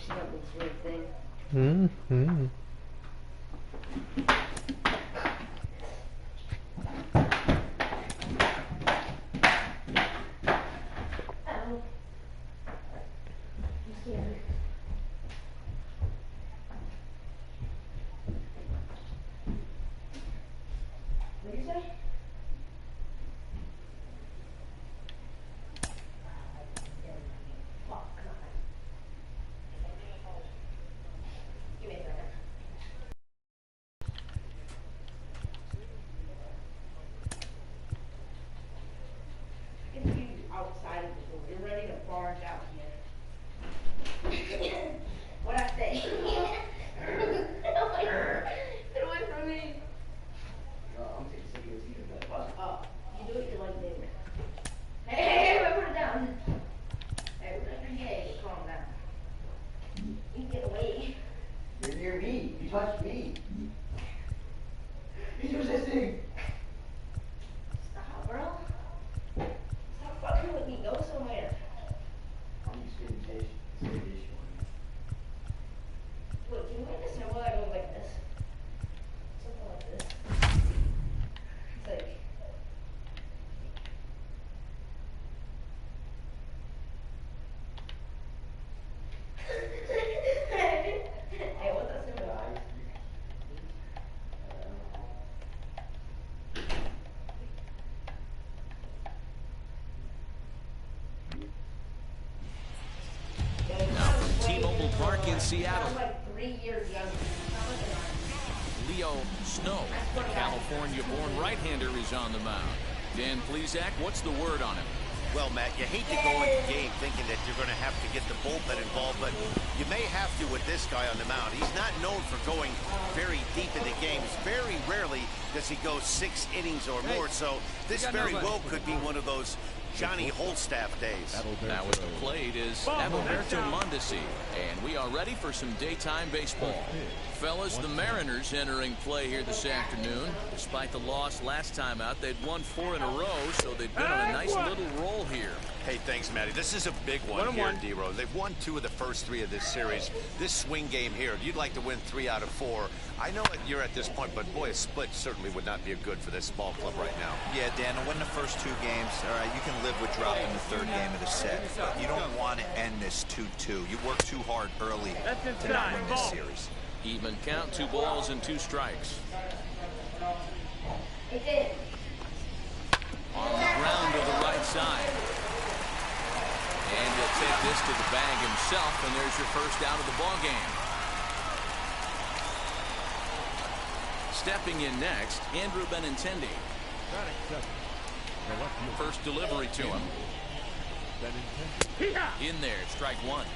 She got this weird thing. Mm-hmm. What did you say? Fuck. Give me a second. If you outside of the door, you're ready to barge out here. What I say? Get away from me. I'm taking some of your oh, you do it, you're like this. Hey, put it down. Hey, we're not gay. Calm down. You get away. You're near me. You touched me. He's resisting. Stop, bro. Stop fucking with me. Go somewhere. I'm just getting patient. Wait, can you make this or will I go like this? Something like this. It's like... Hey, what's that symbol? Now from T-Mobile Park in Seattle, I'm like 3 years younger. Leo Snow, the California-born right-hander, is on the mound. Dan Plesac, what's the word on him? Well, Matt, you hate to go into the game thinking that you're going to have to get the bullpen involved, but you may have to with this guy on the mound. He's not known for going very deep into games. Very rarely does he go 6 innings or more, so this very well could be one of those Johnny Holstaff days. Now at the plate is Adalberto Mondesi, and we are ready for some daytime baseball. Fellas, the Mariners entering play here this afternoon. Despite the loss last time out, they'd won 4 in a row, so they've been on a nice little roll here. Hey, thanks, Matty. This is a big one here, D-Rose. They've won 2 of the first 3 of this series. This swing game here, you'd like to win 3 out of 4. I know that you're at this point, but boy, a split certainly would not be good for this ball club right now. Yeah, Dan, to win the first 2 games, all right, you can live with dropping the 3rd game of the set, but you don't want to end this 2-2. You work too hard early to not win this series. Even count, 2 balls and 2 strikes. On the ground to the right side. And he'll take this to the bag himself, and there's your first out of the ball game. Stepping in next, Andrew Benintendi. First delivery to him. In there, strike 1.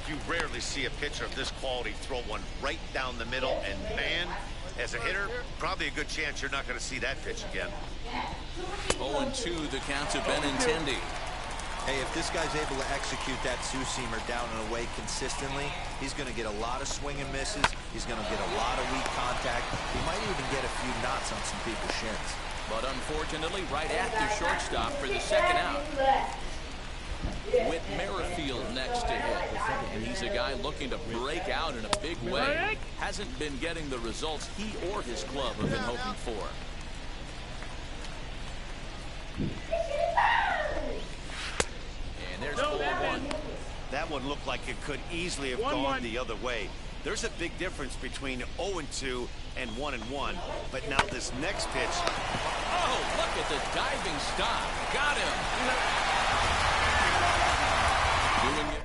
You rarely see a pitcher of this quality throw one right down the middle, and man, as a hitter, probably a good chance you're not going to see that pitch again. 0-2 the count to Benintendi. Hey, if this guy's able to execute that two-seamer down and away consistently, he's going to get a lot of swing and misses. He's going to get a lot of weak contact. He might even get a few knots on some people's shins. But unfortunately, right at the shortstop for the second out. With Merrifield next to him. And he's a guy looking to break out in a big way. Hasn't been getting the results he or his club have been hoping for. And there's 4-1. That one looked like it could easily have gone the other way. There's a big difference between 0-2 and 1-1. But now this next pitch. Oh, look at the diving stop. Got him. Doing it.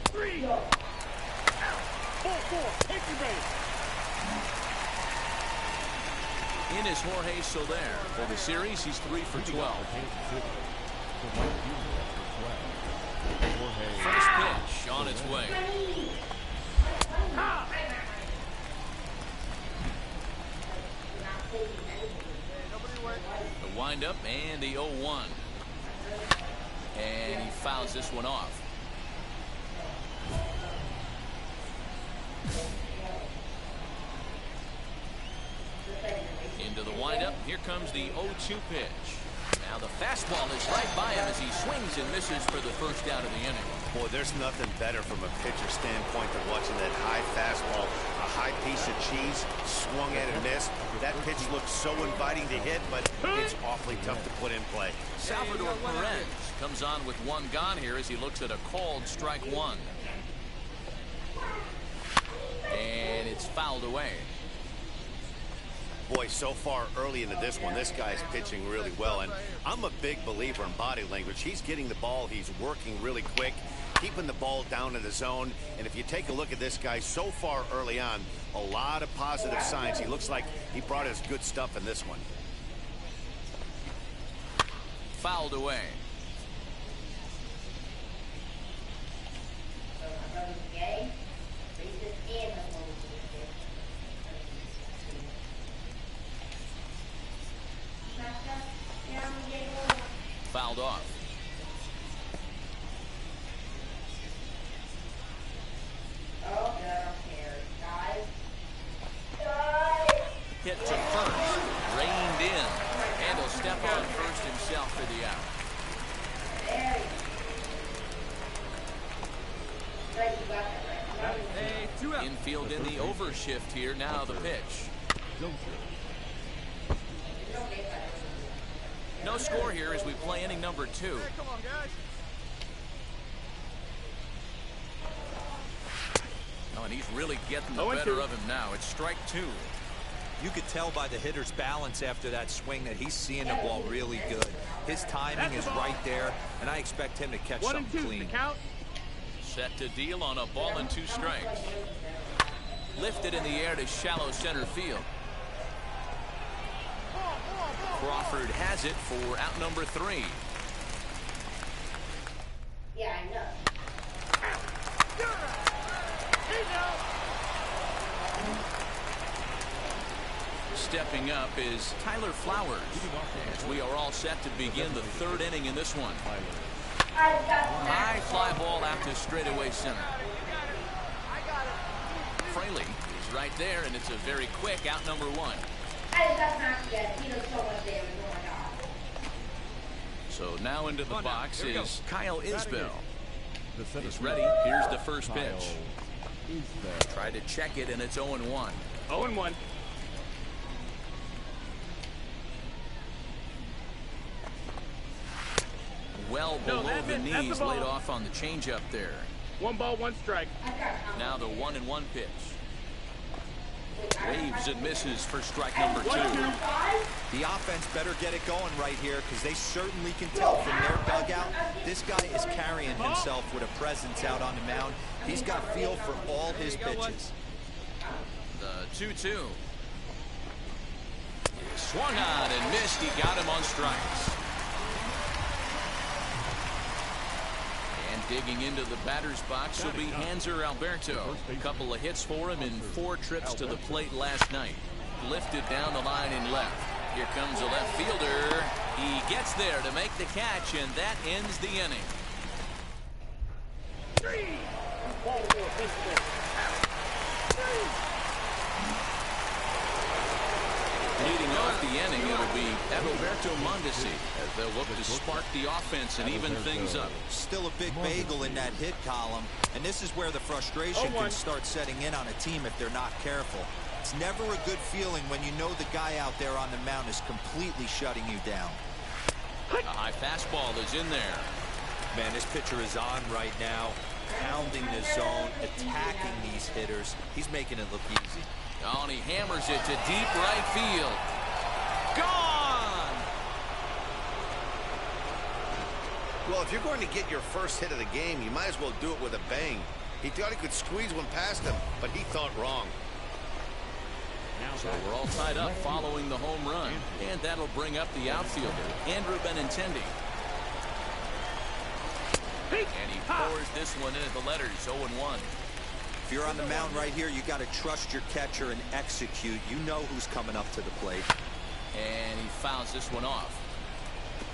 3. 4. Take your base. In is Jorge Soler. For the series, he's 3 for 12. First pitch on its way. The windup and the 0-1. And he fouls this one off. Into the windup. Here comes the 0-2 pitch. Now the fastball is right by him as he swings and misses for the first out of the inning. Boy, there's nothing better from a pitcher standpoint than watching that high fastball, a high piece of cheese, swung at and missed. That pitch looks so inviting to hit, but it's awfully tough to put in play. Salvador Perez comes on with one gone here as he looks at a called strike one. And it's fouled away. Boy, so far early into this one, this guy's pitching really well, and I'm a big believer in body language. He's getting the ball, he's working really quick, keeping the ball down in the zone, and if you take a look at this guy so far early on, a lot of positive signs. He looks like he brought his good stuff in this one. Fouled away. Fouled off. Hit to first, reined in, and he'll step on first himself for the out. Infield in the overshift here. Now the pitch. No score here as we play inning number 2. Come on, guys. Oh, and he's really getting the better of him now. It's strike 2. You could tell by the hitter's balance after that swing that he's seeing the ball really good. His timing is right there, and I expect him to catch something clean. Set to deal on a ball and 2 strikes. Lifted in the air to shallow center field. Crawford has it for out number 3. Yeah, I know. Stepping up is Tyler Flowers as we are all set to begin the 3rd inning in this one. High fly ball out to straightaway center. Fraley is right there, and it's a very quick out number 1. So now into the box is Kyle Isbell. He's ready. Here's the first pitch. Tried to check it, and it's 0-1. 0-1. Well below the knees, laid off on the changeup there. 1 ball, 1 strike. Now the 1-1 pitch. Waves and misses for strike number 2. The offense better get it going right here because they certainly can tell from their dugout this guy is carrying himself with a presence out on the mound. He's got feel for all his pitches. The 2-2. Swung on and missed. He got him on strikes. Digging into the batter's box will be Hanser Alberto. A couple of hits for him in 4 trips to the plate last night. Lifted down the line in left. Here comes a left fielder. He gets there to make the catch, and that ends the inning. Leading off the inning, it'll be Adalberto Mondesi as they'll look to spark the offense and even things up. Still a big bagel in that hit column, and this is where the frustration can start setting in on a team if they're not careful. It's never a good feeling when you know the guy out there on the mound is completely shutting you down. A high fastball is in there. Man, this pitcher is on right now, pounding the zone, attacking these hitters. He's making it look easy. Oh, and he hammers it to deep right field. Gone! Well, if you're going to get your first hit of the game, you might as well do it with a bang. He thought he could squeeze one past him, but he thought wrong. So we're all tied up following the home run. And that'll bring up the outfielder, Andrew Benintendi. And he pours this one in at the letters, 0-1. If you're on the mound right here, you got to trust your catcher and execute. You know who's coming up to the plate. And he fouls this one off.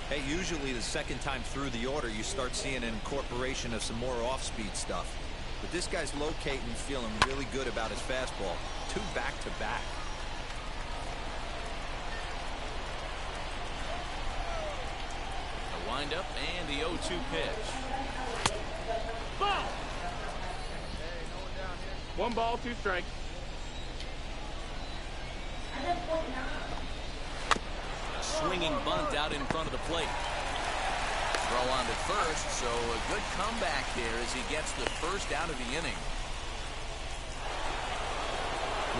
Hey, usually the second time through the order, you start seeing an incorporation of some more off-speed stuff. But this guy's locating, feeling really good about his fastball. 2 back-to-back. windup and the 0-2 pitch. Ball. One ball, two strikes. A swinging bunt out in front of the plate. Throw on to first, so a good comeback here as he gets the first out of the inning.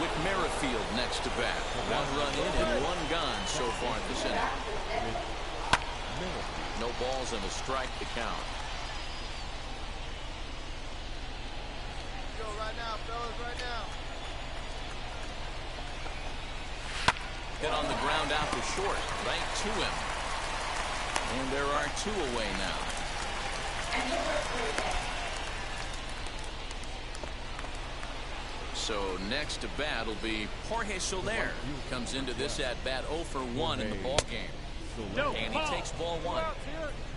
With Merrifield next to bat. 1 run in and 1 gone so far this inning. No balls and a strike to count. Go right now, fellas, right now. Hit on the ground out to short, right to him. And there are 2 away now. So next to bat will be Jorge Soler. Comes into this at bat 0 for 1 in the ball game. And he takes ball 1.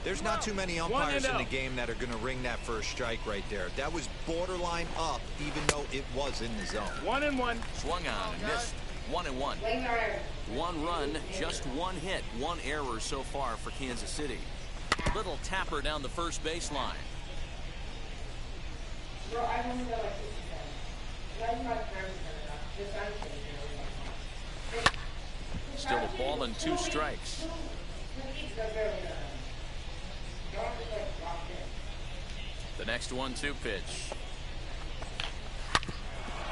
There's not too many umpires in the game that are going to ring that first strike right there. That was borderline up, even though it was in the zone. 1-1. Swung on and missed. 1-1. 1 run, just 1 hit, 1 error so far for Kansas City. Little tapper down the first baseline. Still a ball and 2 strikes. The next 1-2 pitch.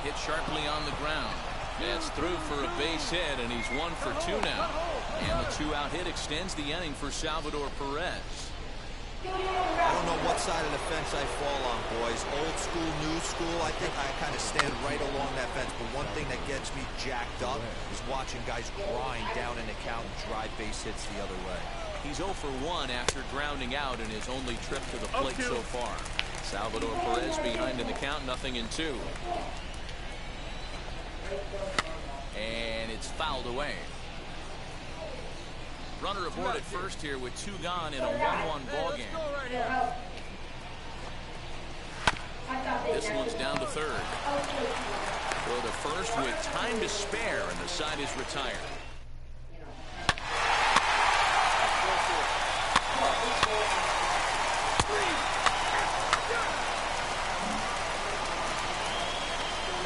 Hit sharply on the ground. It's through for a base hit, and he's 1 for 2 now. And the 2-out hit extends the inning for Salvador Perez. I don't know what side of the fence I fall on, boys. Old school, new school. I think I kind of stand right along that fence. But one thing that gets me jacked up is watching guys grind down in the count and drive base hits the other way. He's 0 for 1 after grounding out in his only trip to the plate so far. Salvador Perez behind in the count, 0-2. And it's fouled away. Runner aboard at first here with 2 gone in a 1-1 ball game. This one's down to third. Throw to first with time to spare, and the side is retired.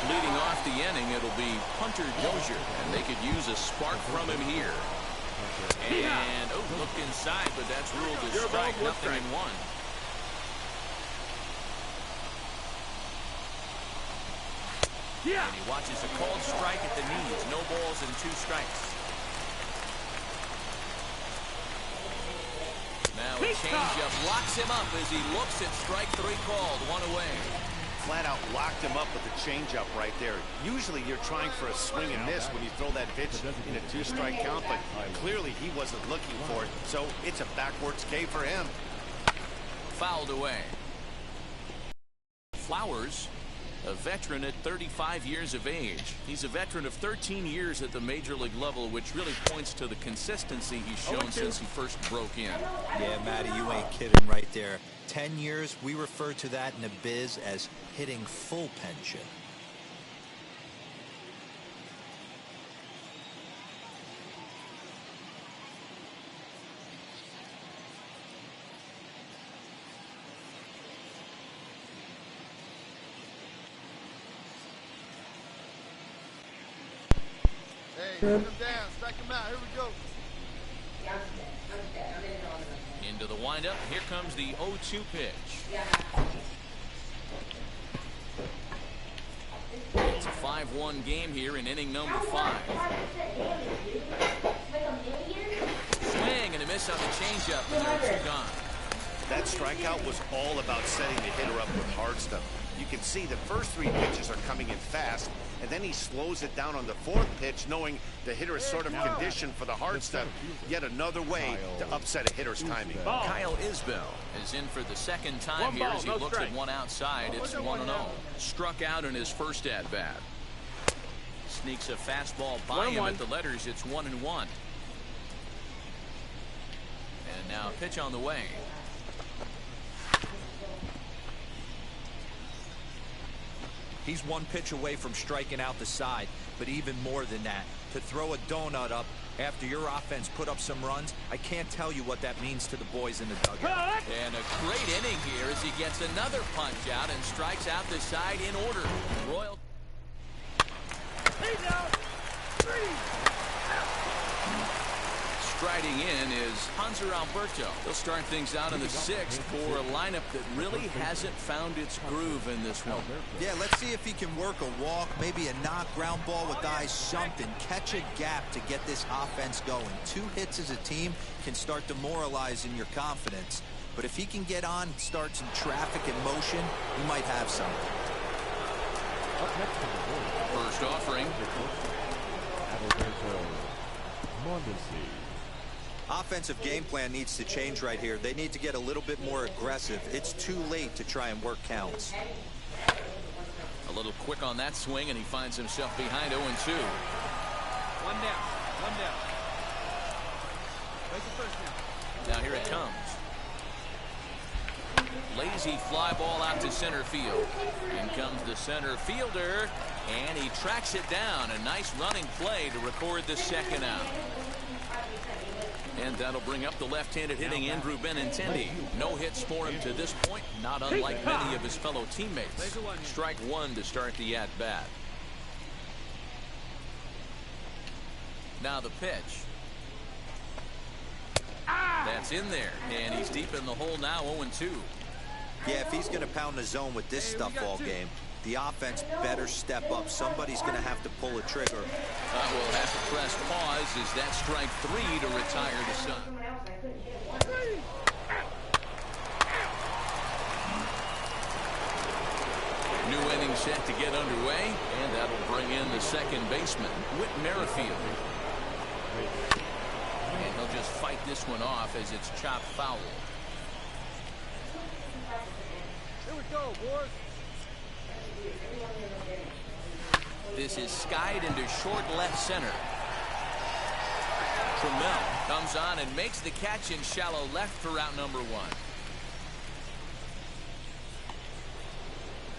Leading off the inning, it'll be Hunter Dozier, and they could use a spark from him here. And, look inside, but that's ruled a strike, 0-1. And he watches a called strike at the knees. No balls and 2 strikes. Now a changeup locks him up as he looks at strike 3 called. 1 away. Flat out locked him up with the changeup right there. Usually you're trying for a swing and miss when you throw that pitch in a 2-strike count, but clearly he wasn't looking for it, so it's a backwards K for him. Fouled away. Flowers, a veteran at 35 years of age. He's a veteran of 13 years at the major league level, which really points to the consistency he's shown since he first broke in. Yeah, Matty, you ain't kidding right there. 10 years, we refer to that in the biz as hitting full pension. Hey, put him down, strike him out. Here we go. Into the windup. Here comes the 0-2 pitch. It's a 5-1 game here in inning number 5. Swing and a miss on the changeup, and there are 2 gone. That strikeout was all about setting the hitter up with hard stuff. You can see the first 3 pitches are coming in fast, and then he slows it down on the 4th pitch, knowing the hitter is sort of conditioned for the hard stuff. Yet another way to upset a hitter's timing. Kyle Isbell is in for the 2nd time here as he looks at one outside. It's 1-0. Struck out in his first at-bat. Sneaks a fastball by him at the letters. It's 1-1. And now pitch on the way. He's 1 pitch away from striking out the side, but even more than that, to throw a donut up After your offense put up some runs, I can't tell you what that means to the boys in the dugout. And a great inning here as he gets another punch out and strikes out the side in order. Royal. Striding in is Hanser Alberto. They'll start things out in the 6th for a lineup that really hasn't found its groove in this one. Yeah, let's see if he can work a walk, maybe a knock, ground ball with eyes, something. Catch a gap to get this offense going. 2 hits as a team can start demoralizing your confidence. But if he can get on, start some traffic in motion, he might have something. First offering. Offensive game plan needs to change right here. They need to get a little bit more aggressive. It's too late to try and work counts. A little quick on that swing, and he finds himself behind 0-2. One down. Make the first down. Now here it comes. Lazy fly ball out to center field. In comes the center fielder, and he tracks it down. A nice running play to record the second out. And that'll bring up the left-handed hitting Andrew Benintendi. No hits for him to this point, not unlike many of his fellow teammates. Strike 1 to start the at-bat. Now the pitch. That's in there, and he's deep in the hole now, 0-2. Yeah, if he's going to pound the zone with this stuff all game, the offense better step up. Somebody's going to have to pull a trigger. We'll have to press pause as that strike 3 to retire the Sun. New inning set to get underway, and that'll bring in the second baseman, Whit Merrifield. And he'll just fight this one off as it's chopped foul. Here we go, boys. This is skied into short left center. Trammell comes on and makes the catch in shallow left for out number 1.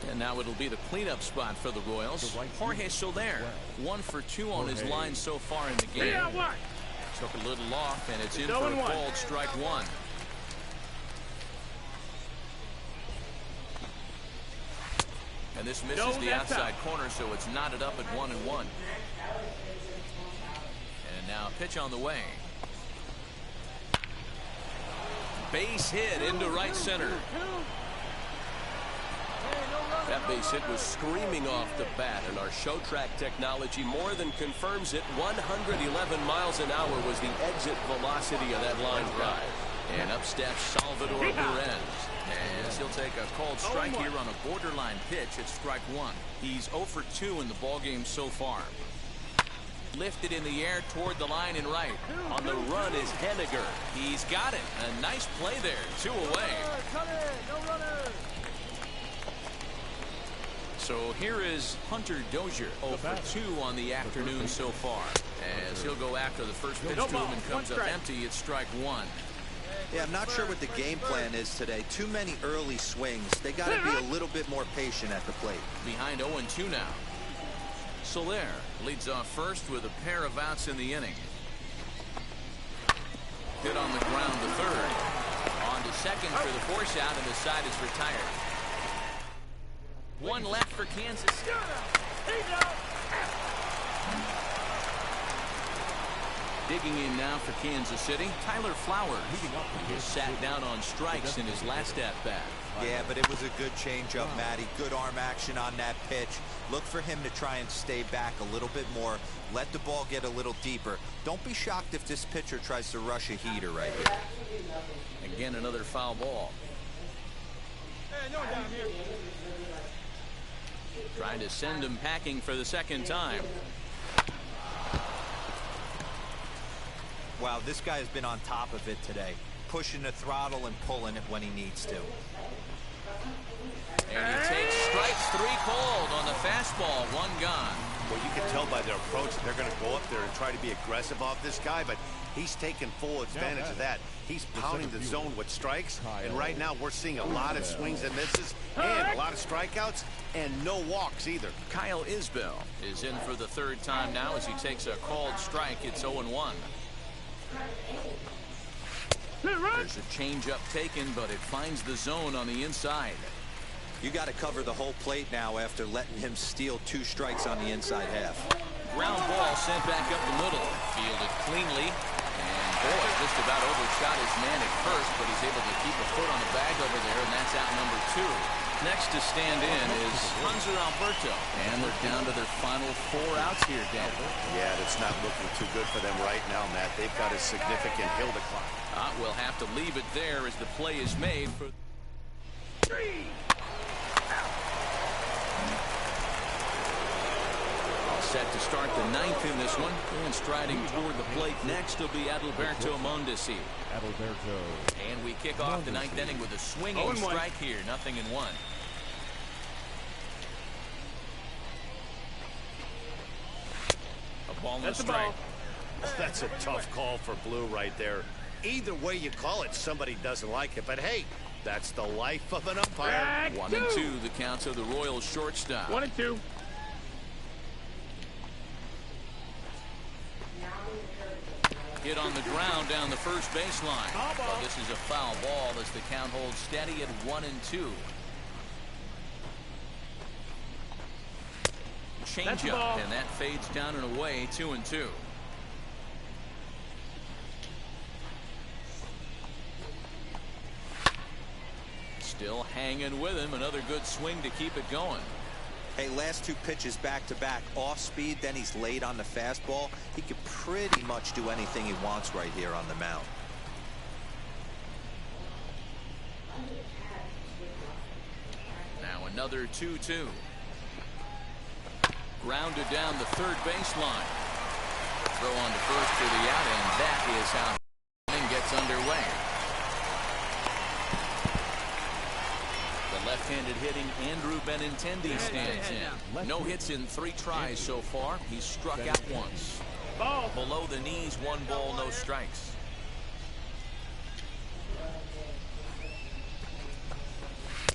And now it'll be the cleanup spot for the Royals. Jorge Soler, 1 for 2 on his line so far in the game. Took a little off, and it's in for a called strike 1. And this misses the outside corner, so it's knotted up at 1-1. And now pitch on the way. Base hit into right center. That base hit was screaming off the bat, and our show track technology more than confirms it. 111 miles an hour was the exit velocity of that line drive. And up steps Salvador Perez. As he'll take a called strike here on a borderline pitch at strike 1. He's 0 for 2 in the ballgame so far. Lifted in the air toward the line and right. On the run is Henniger. He's got it. A nice play there. 2 away. No runner. So here is Hunter Dozier, 0 for 2 on the afternoon so far. As he'll go after the first pitch to him and comes up empty at strike 1. Yeah, I'm not sure what the game plan is today. Too many early swings. They got to be a little bit more patient at the plate. Behind 0-2 now. Soler leads off first with a pair of outs in the inning. Hit on the ground to third. On to second for the force out, and the side is retired. 1 left for Kansas. Digging in now for Kansas City, Tyler Flowers. He sat down on strikes in his last at-bat. Yeah, but it was a good changeup, Matty. Good arm action on that pitch. Look for him to try and stay back a little bit more. Let the ball get a little deeper. Don't be shocked if this pitcher tries to rush a heater right here. Again, another foul ball. Hey, no down here. Trying to send him packing for the second time. Wow, this guy has been on top of it today. Pushing the throttle and pulling it when he needs to. And he takes strikes 3 called on the fastball. 1 gone. Well, you can tell by their approach they're going to go up there and try to be aggressive off this guy, but he's taking full advantage of that. He's pounding the zone with strikes, and right now we're seeing a lot of swings and misses and a lot of strikeouts and no walks either. Kyle Isbell is in for the 3rd time now as he takes a called strike. It's 0-1. There's a changeup taken, but it finds the zone on the inside. You got to cover the whole plate now after letting him steal 2 strikes on the inside half. Ground ball sent back up the middle. Fielded cleanly. And boy, just about overshot his man at first, but he's able to keep a foot on the bag over there, and that's out number 2. Next to stand in is Hunter Alberto. And they're down to their final 4 outs here, Dan. Yeah, it's not looking too good for them right now, Matt. They've got a significant hill to climb. We'll have to leave it there as the play is made for 3. All set to start the 9th in this one. And striding toward the plate next will be Adalberto Mondesi. And we kick off the 9th inning with a swinging strike here. 0-1. A ball and a strike. That's a tough call for Blue right there. Either way you call it, somebody doesn't like it. But hey, that's the life of an umpire. 1-2, the counts of the Royals shortstop. 1-2. Hit on the ground down the first baseline. But this is a foul ball as the count holds steady at 1-2. Changeup, and that fades down and away. 2-2. Still hanging with him. Another good swing to keep it going. Hey, last 2 pitches back-to-back, off speed, then he's laid on the fastball. He could pretty much do anything he wants right here on the mound. Now another 2-2. Grounded down the third baseline. Throw on to first for the out, and that is how the inning gets underway. The left-handed hitting Andrew Benintendi stands in. No hits in 3 tries so far. He's struck out once. Below the knees, 1 ball, no strikes.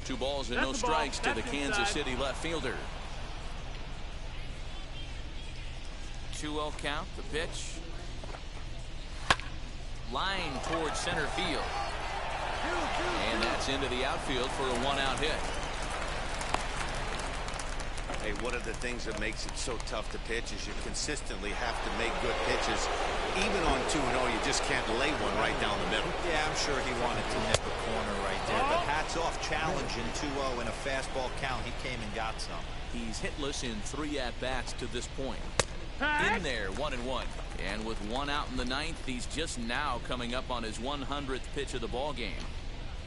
Two balls and no strikes to the Kansas City left fielder. 2-0 count, the pitch. Line towards center field. And that's into the outfield for a 1-out hit. Hey, one of the things that makes it so tough to pitch is you consistently have to make good pitches. Even on 2-0, you just can't lay one right down the middle. Yeah, I'm sure he wanted to nip a corner right there. But hats off, challenging 2-0 in a fastball count. He came and got some. He's hitless in 3 at-bats to this point. In there, 1-1. And with 1 out in the 9th, he's just now coming up on his 100th pitch of the ball game.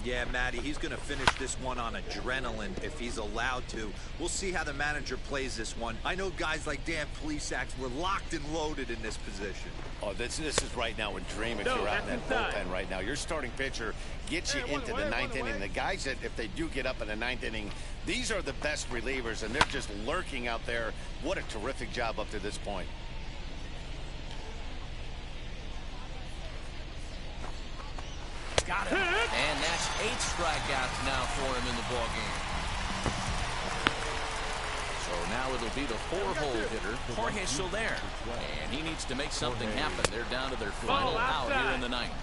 Yeah, Matty, he's going to finish this one on adrenaline if he's allowed to. We'll see how the manager plays this one. I know guys like Dan Plesac were locked and loaded in this position. Oh, this is right now a dream if you're out in that bullpen right now. Your starting pitcher gets you into the 9th inning. The guys that, if they do get up in the 9th inning, these are the best relievers, and they're just lurking out there. What a terrific job up to this point. Got him. And that's 8 strikeouts now for him in the ball game. So now it'll be the 4-hole hitter, Jorge Soler. And he needs to make something happen. They're down to their final out here in the 9th.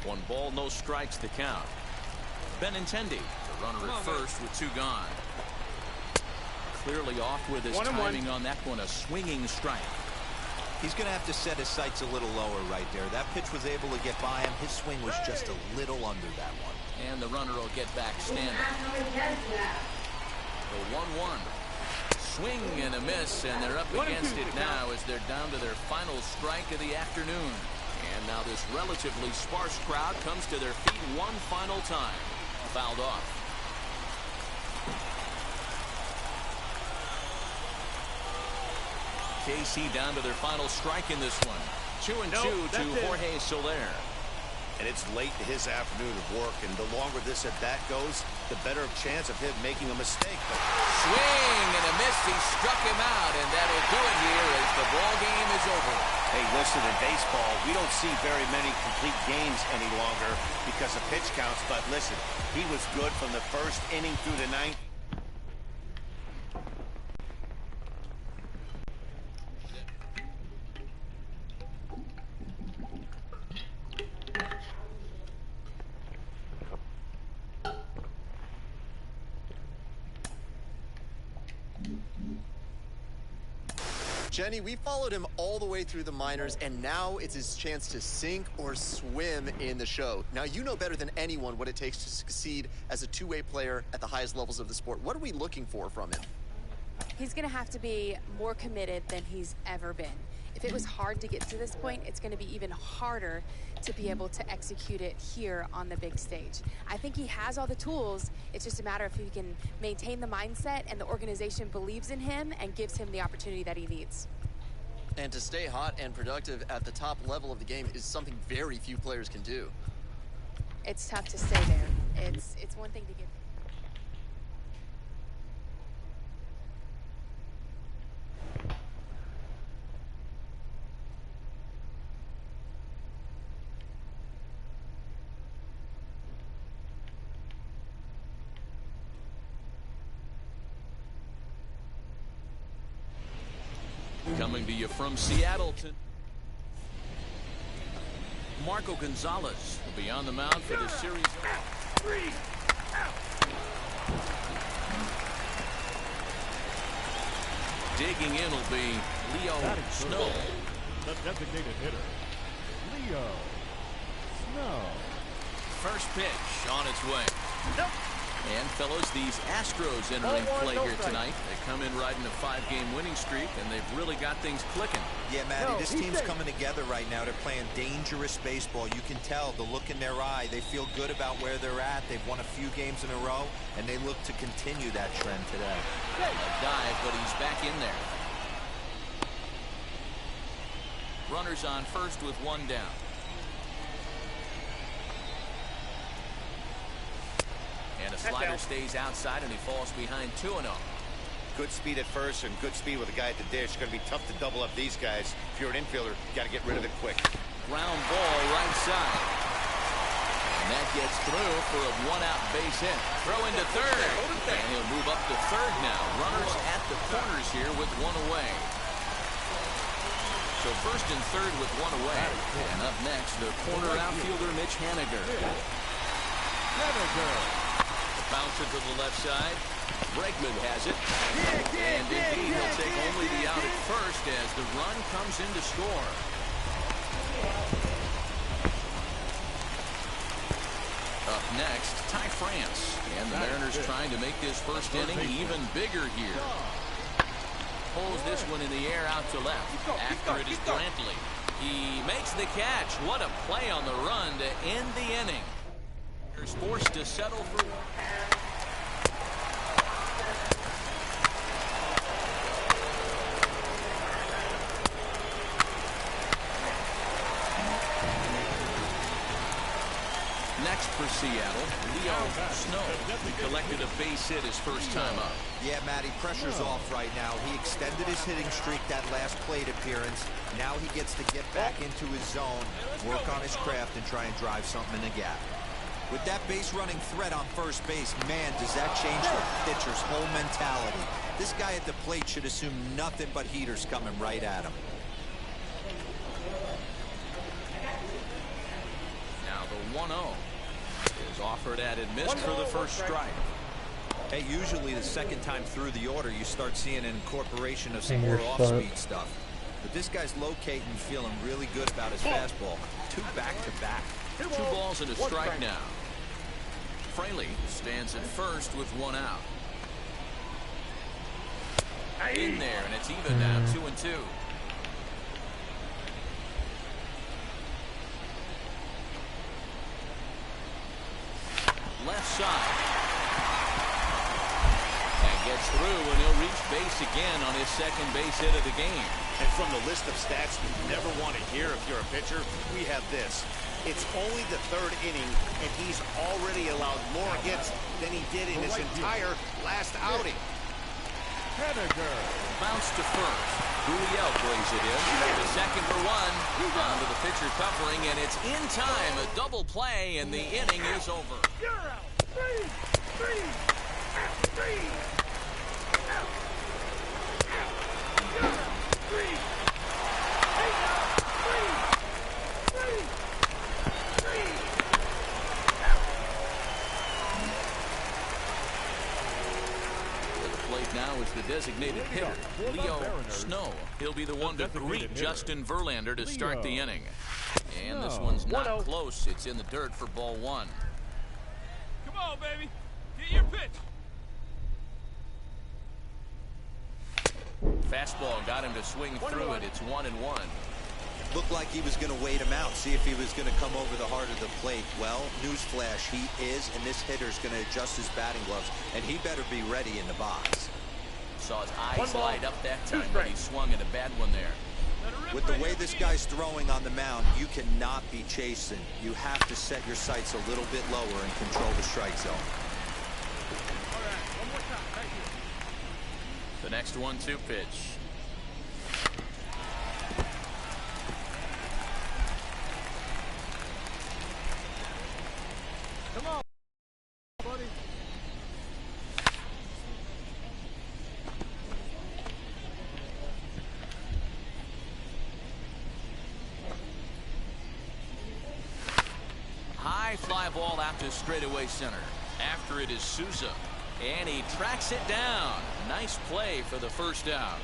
1 ball, no strikes to count. Benintendi, the runner at first with 2 gone. Clearly off with his timing on that one, a swinging strike. He's going to have to set his sights a little lower right there. That pitch was able to get by him. His swing was just a little under that one. And the runner will get back standing. The 1-1. Swing and a miss, and they're up against it now as they're down to their final strike of the afternoon. And now this relatively sparse crowd comes to their feet one final time. Fouled off. KC down to their final strike in this one. 2-2 to Jorge Soler. And it's late in his afternoon of work, and the longer this at bat goes, the better chance of him making a mistake. But swing and a miss. He struck him out, and that'll do it here as the ball game is over. Hey, listen, in baseball, we don't see very many complete games any longer because of pitch counts. But listen, he was good from the first inning through the 9th. Jenny, we followed him all the way through the minors, and now it's his chance to sink or swim in the show. Now, you know better than anyone what it takes to succeed as a two-way player at the highest levels of the sport. What are we looking for from him? He's going to have to be more committed than he's ever been. If it was hard to get to this point, it's going to be even harder to be able to execute it here on the big stage. I think he has all the tools. It's just a matter of if he can maintain the mindset and the organization believes in him and gives him the opportunity that he needs. And to stay hot and productive at the top level of the game is something very few players can do. It's tough to stay there. It's one thing to get. Coming to you from Seattle, Marco Gonzalez will be on the mound for the series. Digging in will be Leo Snow. The designated hitter, Leo Snow. First pitch on its way. And fellows, these Astros entering play here tonight. They come in riding a 5-game winning streak, and they've really got things clicking. Yeah, Matty, this team's coming together right now. They're playing dangerous baseball. You can tell the look in their eye. They feel good about where they're at. They've won a few games in a row, and they look to continue that trend today. A dive, but he's back in there. Runners on first with one down. And a slider stays outside, and he falls behind 2-0. Good speed at first and good speed with a guy at the dish. Going to be tough to double up these guys. If you're an infielder, got to get rid of it quick. Ground ball right side. And that gets through for a one-out base hit. Throw into third. And he'll move up to third now. Runners at the corners here with one away. So first and third with one away. And up next, the corner outfielder, Mitch Haniger. Bouncer to the left side. Bregman has it. And indeed, he'll take only the out at first as the run comes in to score. Up next, Ty France. And the Mariners trying to make this first inning even bigger here. Pulls this one in the air out to left. After it is Brantley. He makes the catch. What a play on the run to end the inning. He's forced to settle for. Next for Seattle, Leo Snow. He collected a base hit his first time up. Yeah, Matty, pressure's off right now. He extended his hitting streak that last plate appearance. Now he gets to get back into his zone, work on his craft, and try and drive something in the gap. With that base running threat on first base, man, does that change the pitcher's whole mentality. This guy at the plate should assume nothing but heaters coming right at him. Now the 1-0 is offered at and missed for the first strike. Hey, usually the second time through the order, you start seeing an incorporation of some more off-speed stuff. But this guy's locating, feeling really good about his fastball. 2 back-to-back. 2 balls and a strike now. Fraley stands at first with 1 out. In there, and it's even now, 2-2. Left side. And gets through, and he'll reach base again on his second base hit of the game. And from the list of stats you never want to hear if you're a pitcher, we have this. It's only the 3rd inning, and he's already allowed more hits than he did in his entire last outing. Bounce to first. Juliel plays it in. The second for 1. On to the pitcher covering, and it's in time. A double play, and the inning is over. You're out. 3. Now is the designated hitter, Leo Snow. He'll be the one to greet Justin Verlander to start the inning. And this one's not close. It's in the dirt for ball one. Come on, baby. Get your pitch. Fastball got him to swing through it. It's 1-1. Looked like he was going to wait him out, see if he was going to come over the heart of the plate. Well, newsflash, he is, and this hitter's going to adjust his batting gloves, and he better be ready in the box. Saw his eyes light up that time, but he swung at a bad one there. With the way this guy's throwing on the mound, you cannot be chasing. You have to set your sights a little bit lower and control the strike zone. All right, one more time. Thank you. The next 1-2 pitch. Come on, buddy. High fly ball out to straightaway center. After it is Souza. And he tracks it down. Nice play for the first out.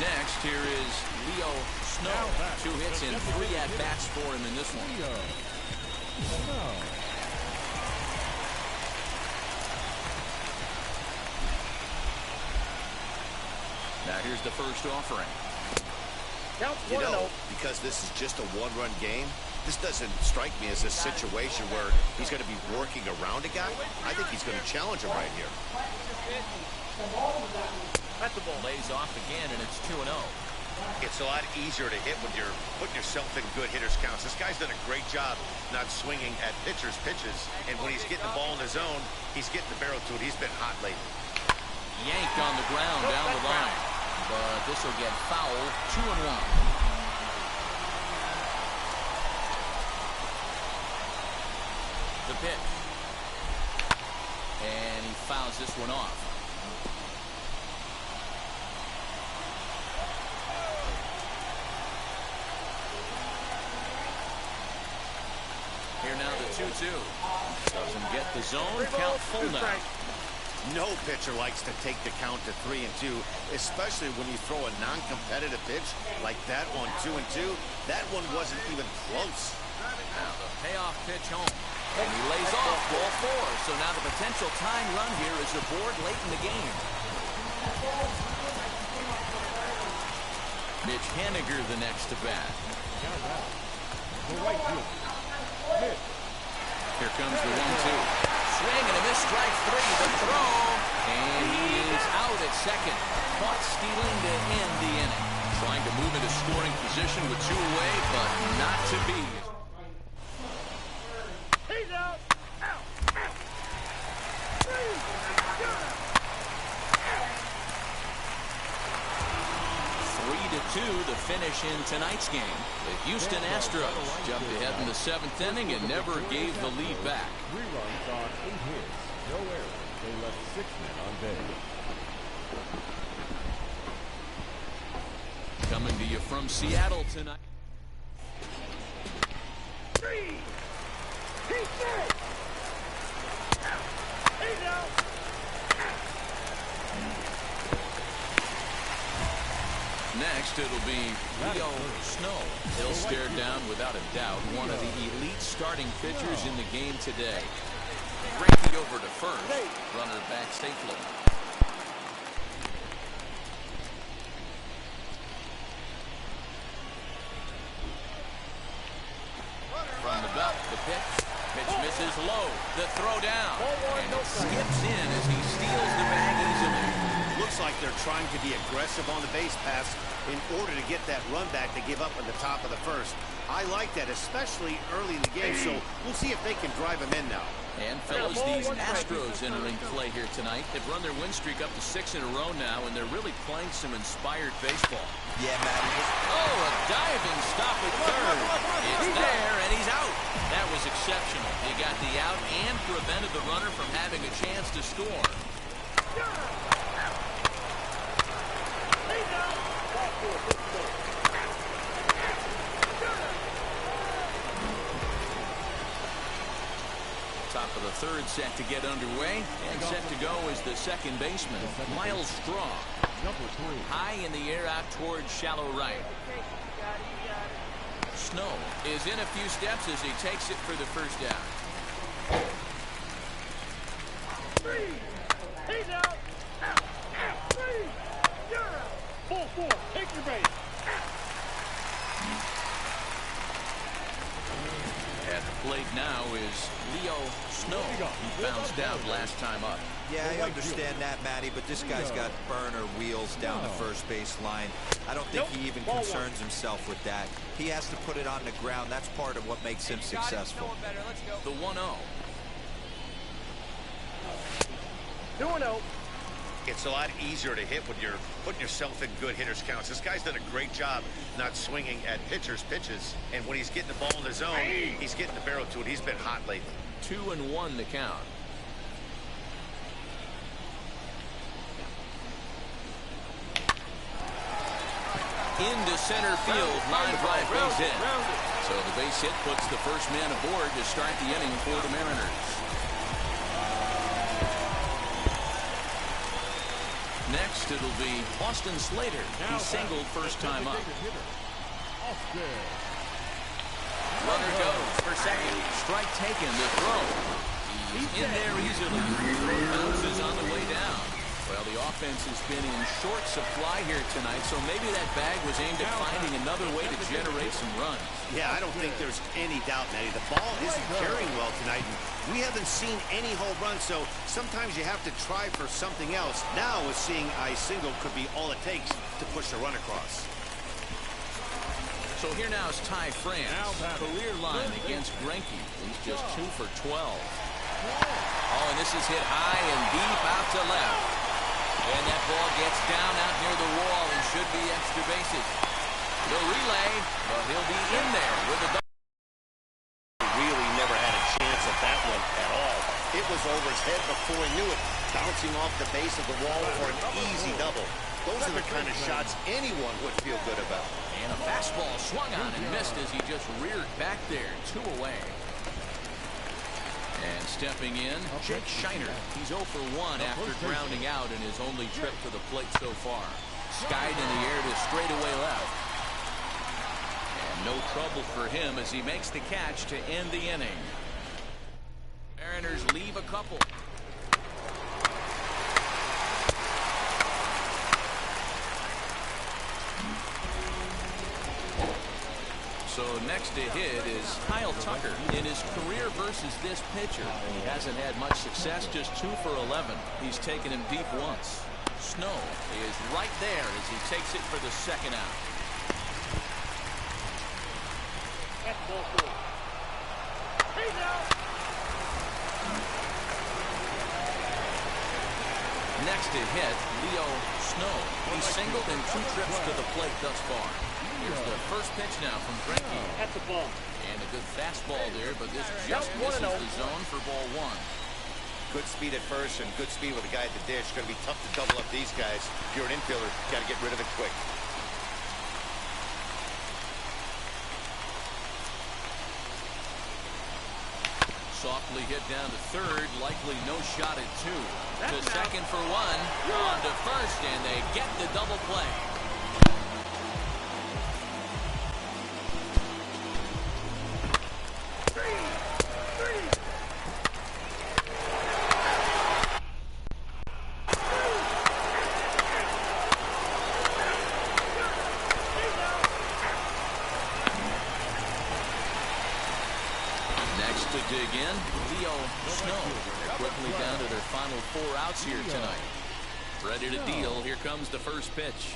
Next, here is Leo Snow. 2 hits and 3 at-bats for him in this one. Leo Snow. Now here's the first offering. You know, because this is just a one-run game, this doesn't strike me as a situation where he's going to be working around a guy. I think he's going to challenge him right here. That's the ball. Lays off again, and it's 2-0. It's a lot easier to hit when you're putting yourself in good hitters' counts. This guy's done a great job not swinging at pitchers' pitches, and when he's getting the ball in his zone, he's getting the barrel to it. He's been hot lately. Yanked on the ground down the line, but this will get foul. 2-1. The pitch, and he fouls this one off. Here now the 2-2. Doesn't get the zone. Count full now. No pitcher likes to take the count to 3-2, especially when you throw a non-competitive pitch like that on 2-2. That one wasn't even close. Now the payoff pitch home. And he lays off ball 4. So now the potential tying run here is aboard late in the game. Mitch Haniger the next to bat. Here comes the 1-2. Swing and a miss, strike 3. The throw. And he is out at second. Caught stealing to end the inning. Trying to move into scoring position with 2 away, but not to be. He's out. 3-2 the finish in tonight's game. The Houston Astros jumped ahead in the 7th inning and never gave the lead back. 3 runs on 8 hits. No errors. They left 6 men on base. Coming to you from Seattle tonight. Next, it'll be Leo Snow. He'll stare down without a doubt one of the elite starting pitchers in the game today. Breaking over to first. Runner back safely. From the belt, the pitch. Pitch misses low. The throw down. And it skips in as he steals the bag easily. Look looks like they're trying to be aggressive on the base pass in order to get that run back to give up at the top of the first. I like that, especially early in the game, so we'll see if they can drive them in now. And fellas, these Astros entering play here tonight. They've run their win streak up to 6 in a row now, and they're really playing some inspired baseball. Yeah, Matty. Oh, a diving stop at third. It's there, and he's out. That was exceptional. He got the out and prevented the runner from having a chance to score. Top of the third set to get underway, and set to go is the second baseman, Miles Straw. High in the air out towards shallow right. Snow is in a few steps as he takes it for the first down. He's out. Full. Take your base. At the plate now is Leo Snow. He bounced out last time up. Yeah, I understand that, Matty, but this guy's got burner wheels down the first base line. I don't think he even concerns himself with that. He has to put it on the ground. That's part of what makes him successful. The 1-0. 2-0. It's a lot easier to hit when you're putting yourself in good hitter's counts. This guy's done a great job not swinging at pitchers' pitches. And when he's getting the ball in his zone, he's getting the barrel to it. He's been hot lately. 2-1 the count. Into center field, line drive base hit. So the base hit puts the first man aboard to start the inning for the Mariners. Next, it'll be Austin Slater. He singled first time up. Runner goes for second. Strike taken. The throw. He's in there easily. Bounces on the way down. Well, the offense has been in short supply here tonight, so maybe that bag was aimed at finding another way to generate some runs. Yeah, I don't think there's any doubt, Matty. The ball isn't carrying well tonight, and we haven't seen any home runs, so sometimes you have to try for something else. Now, with seeing I single could be all it takes to push a run across. So here now is Ty France. Career line against Greinke. He's just 2 for 12. Oh, and this is hit high and deep out to left. And that ball gets down out near the wall and should be extra bases. The relay, but he'll be in there with a double. Really never had a chance at that one at all. It was over his head before he knew it, bouncing off the base of the wall for an easy double. Those are the kind of shots anyone would feel good about. And a fastball swung on and missed as he just reared back there. 2 away. And stepping in, Jake Shiner. He's 0 for 1 after grounding out in his only trip to the plate so far. Skied in the air to straightaway left. And no trouble for him as he makes the catch to end the inning. Mariners leave a couple. So next to hit is Kyle Tucker in his career versus this pitcher. He hasn't had much success, just 2 for 11. He's taken him deep once. Snow is right there as he takes it for the second out. Next to hit, Leo Snow. He's singled in 2 trips to the plate thus far. Here's the first pitch now from Greinke. That's the ball. And a good fastball there, but this just misses the zone for ball 1. Good speed at first and good speed with the guy at the dish. Going to be tough to double up these guys. If you're an infielder, got to get rid of it quick. Softly hit down to third, likely no shot at 2. To second for 1, on to first, and they get the double play. To dig in, Leo Snow. They're quickly down to their final 4 outs here tonight. Ready to deal. Here comes the first pitch.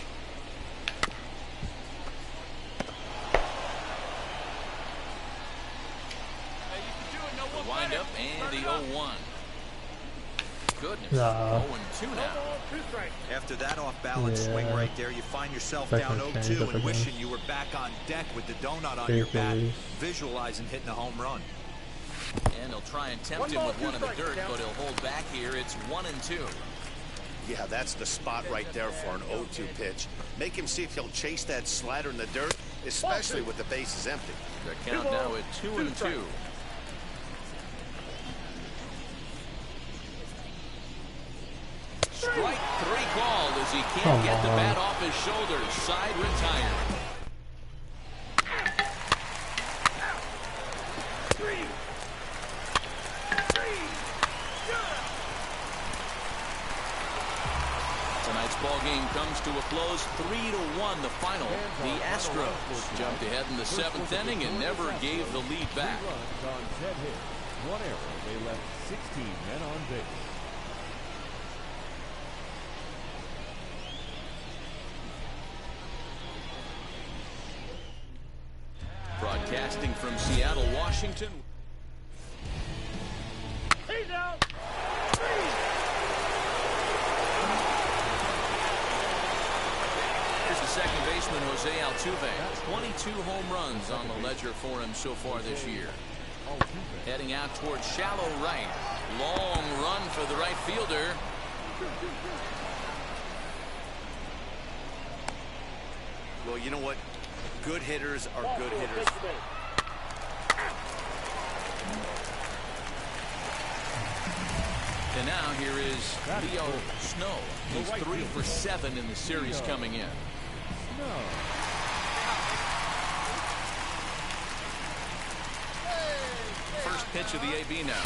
The windup and the 0-1. Goodness. 0-2 now. After that off-balance swing right there, you find yourself down 0-2 and wishing you were back on deck with the donut on your bat, visualizing hitting a home run. And he'll try and tempt him with one in the dirt, but he'll hold back here. It's 1-2. Yeah, that's the spot right there for an 0-2 pitch. Make him see if he'll chase that slider in the dirt, especially with the bases empty. The count now at 2-2. Strike 3 called as he can't get the bat off his shoulders. Side retired. Tonight's ball game comes to a close, 3-1 the final. The Astros jumped ahead in the 7th inning and never gave the lead back. On 10 hits, 1 error. They left 16 men on base. Broadcasting from Seattle, Washington. He's out. Here's the second baseman, Jose Altuve. 22 home runs on the ledger for him so far this year. Heading out towards shallow right. Long run for the right fielder. Well, you know what? Good hitters are good hitters. And now here is Leo Snow. He's 3 for 7 in the series coming in. First pitch of the AB now.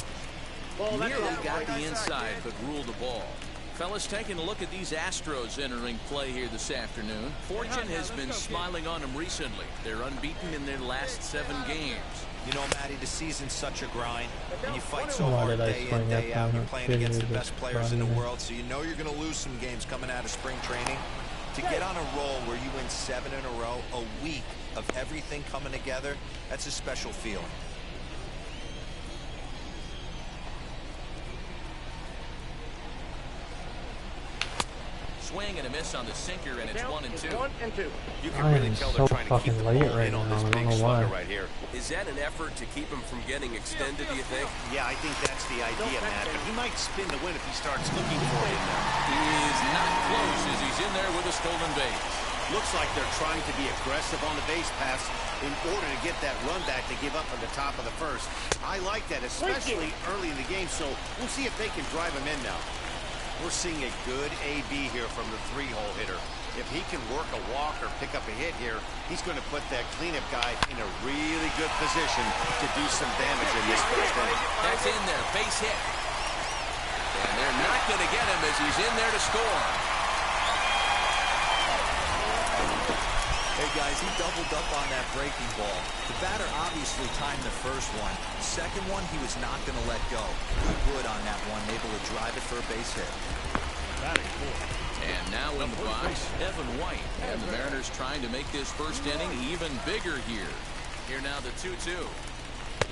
Nearly got the inside, but ruled the ball. Fellas, taking a look at these Astros entering play here this afternoon. Fortune has been smiling on them recently. They're unbeaten in their last 7 games. You know, Matty, the season's such a grind, and you fight so hard day in, day out. You're playing against the best players in the world, so you know you're going to lose some games coming out of spring training. To get on a roll where you win 7 in a row, a week of everything coming together, that's a special feeling. Swing and a miss on the sinker, and it's 1-2. You can really tell they're trying to keep the ball in on this big slugger right here. Is that an effort to keep him from getting extended, do you think? Yeah, I think that's the idea, Matt. But he might spin the win if he starts looking for it in there. He is not close as he's in there with a stolen base. Looks like they're trying to be aggressive on the base pass in order to get that run back to give up on the top of the first. I like that, especially early in the game, so we'll see if they can drive him in now. We're seeing a good AB here from the 3-hole hitter. If he can work a walk or pick up a hit here, he's going to put that cleanup guy in a really good position to do some damage in this first inning. That's in there, base hit. And they're not going to get him as he's in there to score. Hey, guys, he doubled up on that breaking ball. The batter obviously timed the first one. The second one, he was not going to let go. Good wood on that one, able to drive it for a base hit. And now in the box, Evan White. And the Mariners trying to make this first inning even bigger here. Here now the 2-2.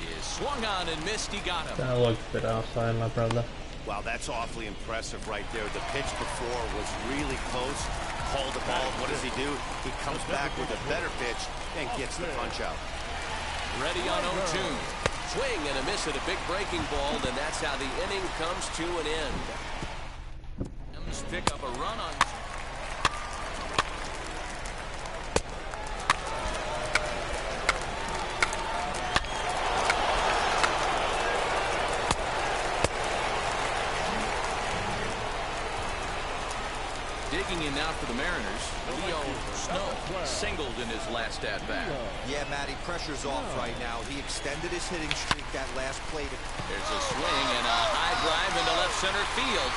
Is swung on and missed. He got him. That looks a bit outside, my brother. Wow, that's awfully impressive right there. The pitch before was really close. Called the ball. What does he do? He comes back with a better pitch and gets the punch out. Ready on 0-2. Swing and a miss at a big breaking ball, and that's how the inning comes to an end. Rams pick up a run on. Digging in now for the Mariners, Leo Snow singled in his last at-bat. Yeah, Matty, pressure's off right now. He extended his hitting streak that last play. There's a swing and a high drive into left center field.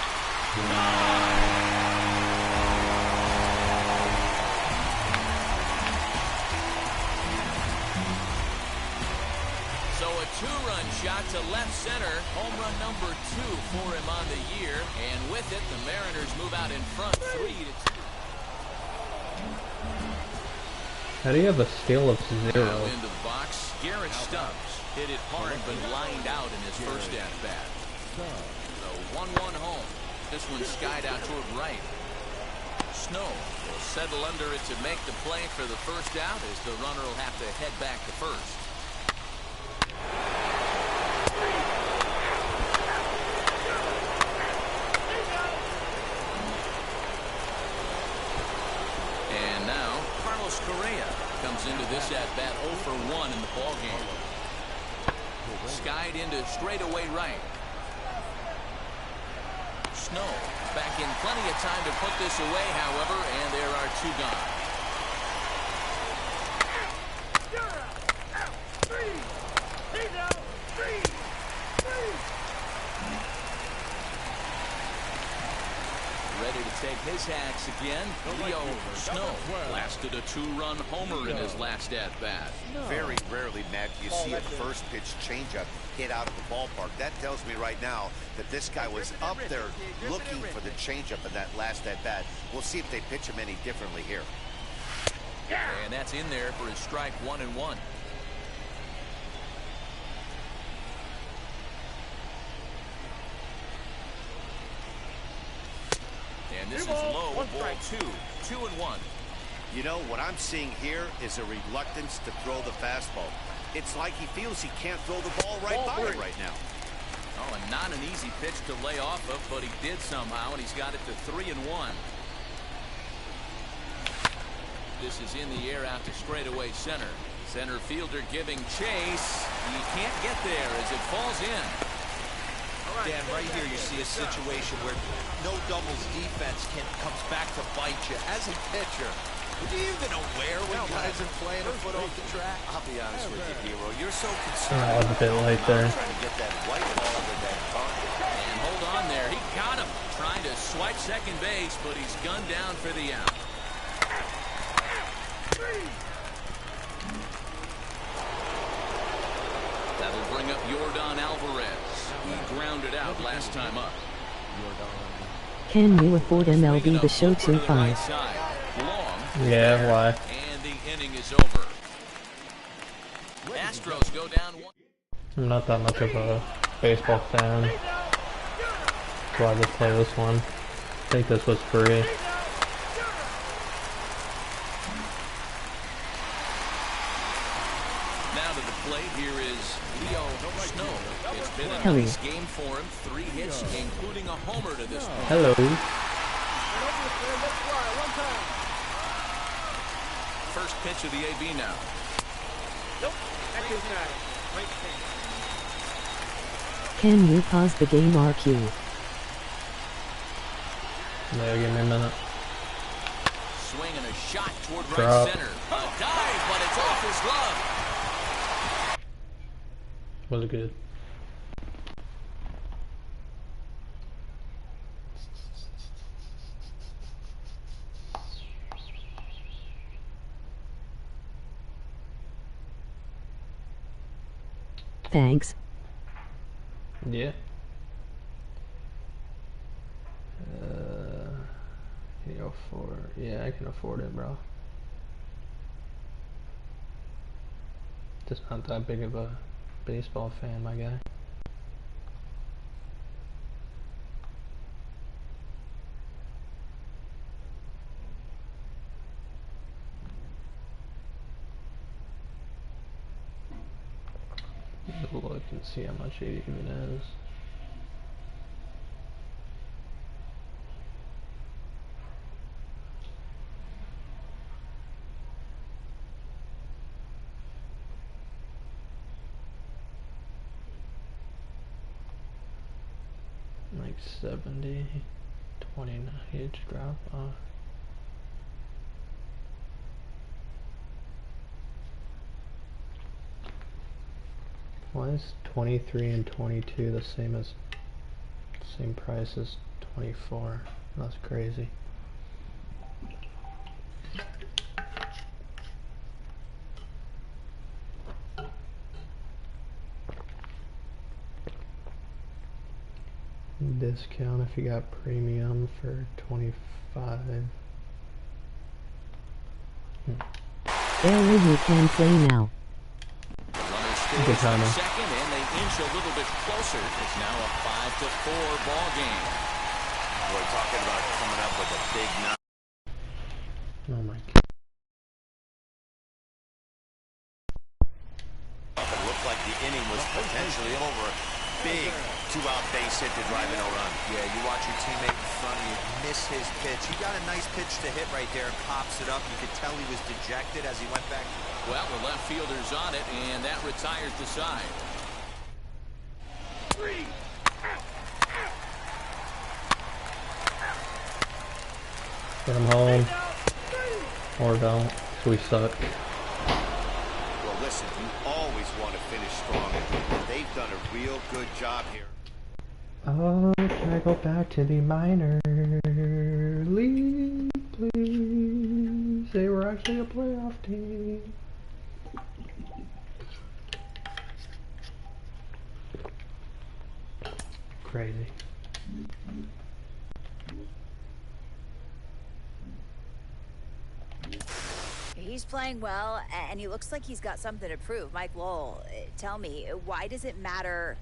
So a two-run shot to left center. Home run number 2 for him on the year. And with it, the Mariners move out in front 3-2. How do you have a scale of 0? Now into the box, Garrett Stubbs hit it hard but lined out in his first at-bat. So 1-1 home. This one skied out toward right. Snow will settle under it to make the play for the first out as the runner will have to head back to first. And now Carlos Correa comes into this at-bat 0 for 1 in the ballgame. Skied into straightaway right. Snow back in plenty of time to put this away, however, and there are 2 gone. Ready to take his hacks again. Leo Snow blasted a 2-run homer in his last at-bat. Very rarely, Matt, do you see a first pitch changeup hit out of the ballpark. That tells me right now that this guy was up there looking for the changeup in that last at-bat. We'll see if they pitch him any differently here. And that's in there for his strike 1-1. And this is low, ball 2. 2-1. You know, what I'm seeing here is a reluctance to throw the fastball. It's like he feels he can't throw the ball right by it right now. Oh, and not an easy pitch to lay off of, but he did somehow, and he's got it to 3-1. This is in the air out to straightaway center. Center fielder giving chase. He can't get there as it falls in. Dan, right here you see a situation where no doubles defense comes back to bite you. As a pitcher, would you even aware when guys are playing a foot off the track? I'll be honest with you, Hero. You're so concerned. I was a bit late there. Trying to get that white ball to that target. And hold on there. He got him. Trying to swipe second base, but he's gunned down for the out. That'll bring up Yordan Alvarez. He grounded out last time up. Can you afford MLB The Show 2-5? Yeah, why? And the inning is over. Astros go down 1. I'm not that much of a baseball fan. That's why I just play this one. I think this was free. Now to the plate, here is Leo Snow. It's been a Hello. nice game for him. 3 hits, including a homer to this point. Hello. First pitch of the AB now. Can you pause the game RQ? Yeah, give me a minute. Swinging a shot toward right Drop. center. A dive, but it's off his glove. Was good. Thanks. Yeah. Can you afford? Yeah, I can afford it, bro. Just not that big of a baseball fan, my guy. Look and see how much it even is. Like 70, 29, huge drop off. Why is 23 and 22 the same price as 24? That's crazy. Discount if you got premium for 25. Barely you can play now. Runners stay second, and they inch a little bit closer. It's now a 5-4 ball game. We're talking about coming up with a big knock. Oh my god. It looked like the inning was potentially over. Big two-out base hit to drive in a run. Yeah, you watch your teammate in front of you miss his pitch. He got a nice pitch to hit right there and pops it up. You could tell he was dejected as he went back. Well, the left fielder's on it, and that retires the side. Get him home. Or don't. So we suck. Well, listen, you always want to finish strong. They've done a real good job here. Oh, can I go back to the minor league, please? They were actually a playoff team. Crazy. He's playing well, and he looks like he's got something to prove. Mike Lowell, tell me, why does it matter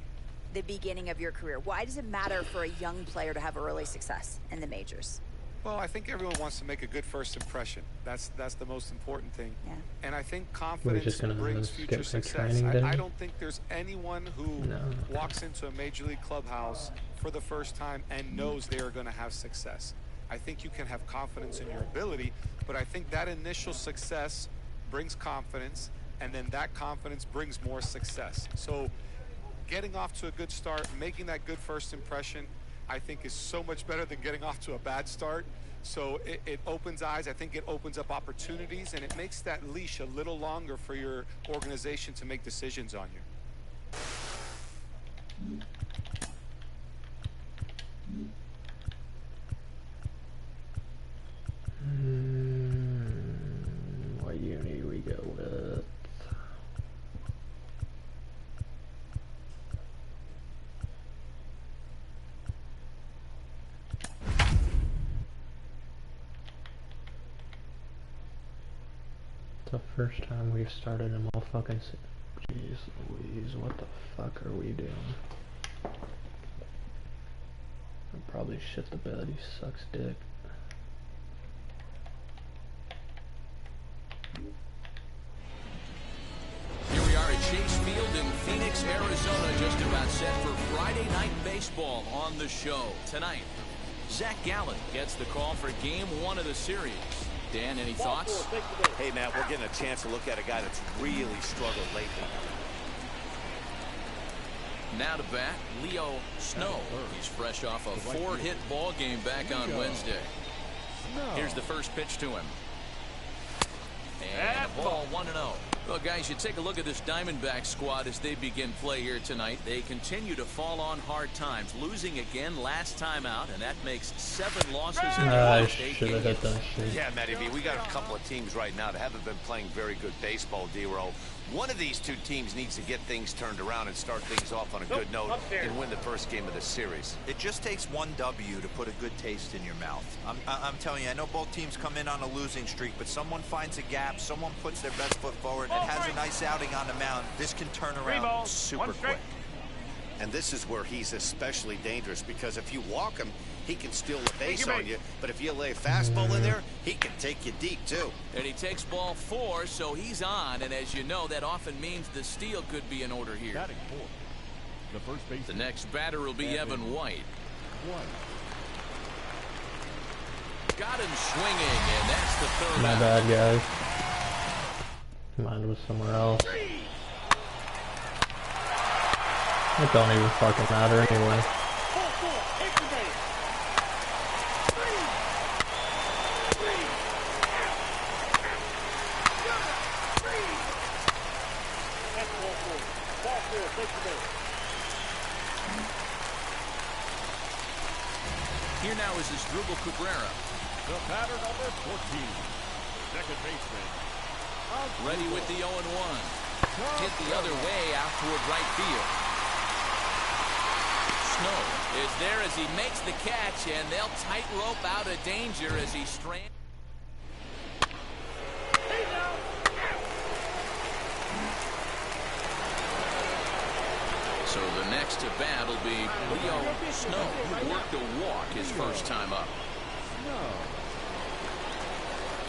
the beginning of your career? Why does it matter for a young player to have early success in the majors? Well, I think everyone wants to make a good first impression. That's the most important thing. Yeah. And I think confidence brings future success. I don't think there's anyone who walks into a major league clubhouse for the first time and knows they are going to have success. I think you can have confidence in your ability, but I think that initial success brings confidence, and then that confidence brings more success. So getting off to a good start, making that good first impression, I think is so much better than getting off to a bad start. So it opens eyes. I think it opens up opportunities, and it makes that leash a little longer for your organization to make decisions on you. What uni we go with? It's the first time we've started a motherfucking. Jeez Louise, what the fuck are we doing? I'll probably shit the bed. He sucks dick. Here we are at Chase Field in Phoenix, Arizona, just about set for Friday night baseball on the show. Tonight, Zach Gallen gets the call for game 1 of the series. Dan, any thoughts? Hey, Matt, we're getting a chance to look at a guy that's really struggled lately. Now to bat, Leo Snow. He's fresh off a 4-hit ball game back on Wednesday. Here's the first pitch to him. And ball 1-0. Well, guys, you take a look at this Diamondback squad as they begin play here tonight. They continue to fall on hard times, losing again last time out, and that makes 7 losses in the last 8 games. Yeah, Matty B, we got a couple of teams right now that haven't been playing very good baseball, D-Roll. One of these two teams needs to get things turned around and start things off on a good note and win the first game of the series. It just takes one W to put a good taste in your mouth. I'm telling you, I know both teams come in on a losing streak, but someone finds a gap, someone puts their best foot forward, and has a nice outing on the mound. This can turn around super quick. And this is where he's especially dangerous, because if you walk him, he can steal the base on you. But if you lay a fastball in there, he can take you deep, too. And he takes ball 4, so he's on. And as you know, that often means the steal could be in order here. The next batter will be Evan White. Got him swinging, and that's the third My out. bad, guys. Mine was somewhere else. It don't even fucking matter anyway. Here now is Asdrubal Cabrera. The batter number 14, second baseman. Ready with the 0-1. Hit the other way out toward right field. Snow is there as he makes the catch, and they'll tightrope out of danger as he strands. So the next to bat will be Leo Snow, who worked a walk his first time up.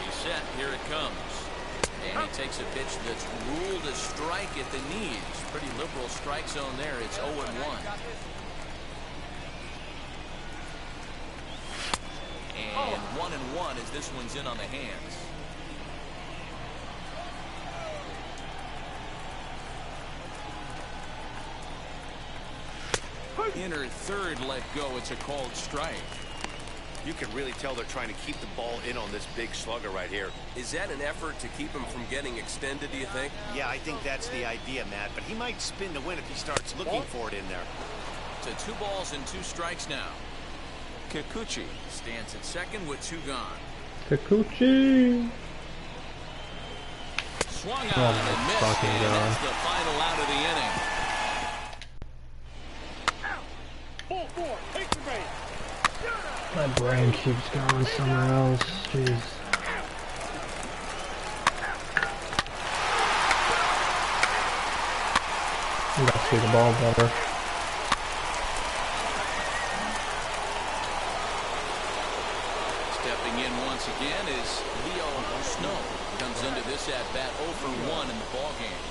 He's set. Here it comes. And he takes a pitch that's ruled a strike at the knees. Pretty liberal strike zone there. It's 0-1. And 1-1 as this one's in on the hands. Inner third let go. It's a called strike. You can really tell they're trying to keep the ball in on this big slugger right here. Is that an effort to keep him from getting extended, do you think? Yeah, I think that's the idea, Matt. But he might spin to win if he starts looking for it in there. To 2 balls and 2 strikes now. Kikuchi stands at second with 2 gone. Kikuchi! Swung on and missed, and that's the final out of the inning. My brain keeps going somewhere else. Jeez. You gotta see the ball better. Stepping in once again is Leo Snow. Comes into this at bat 0 for 1 in the ball game.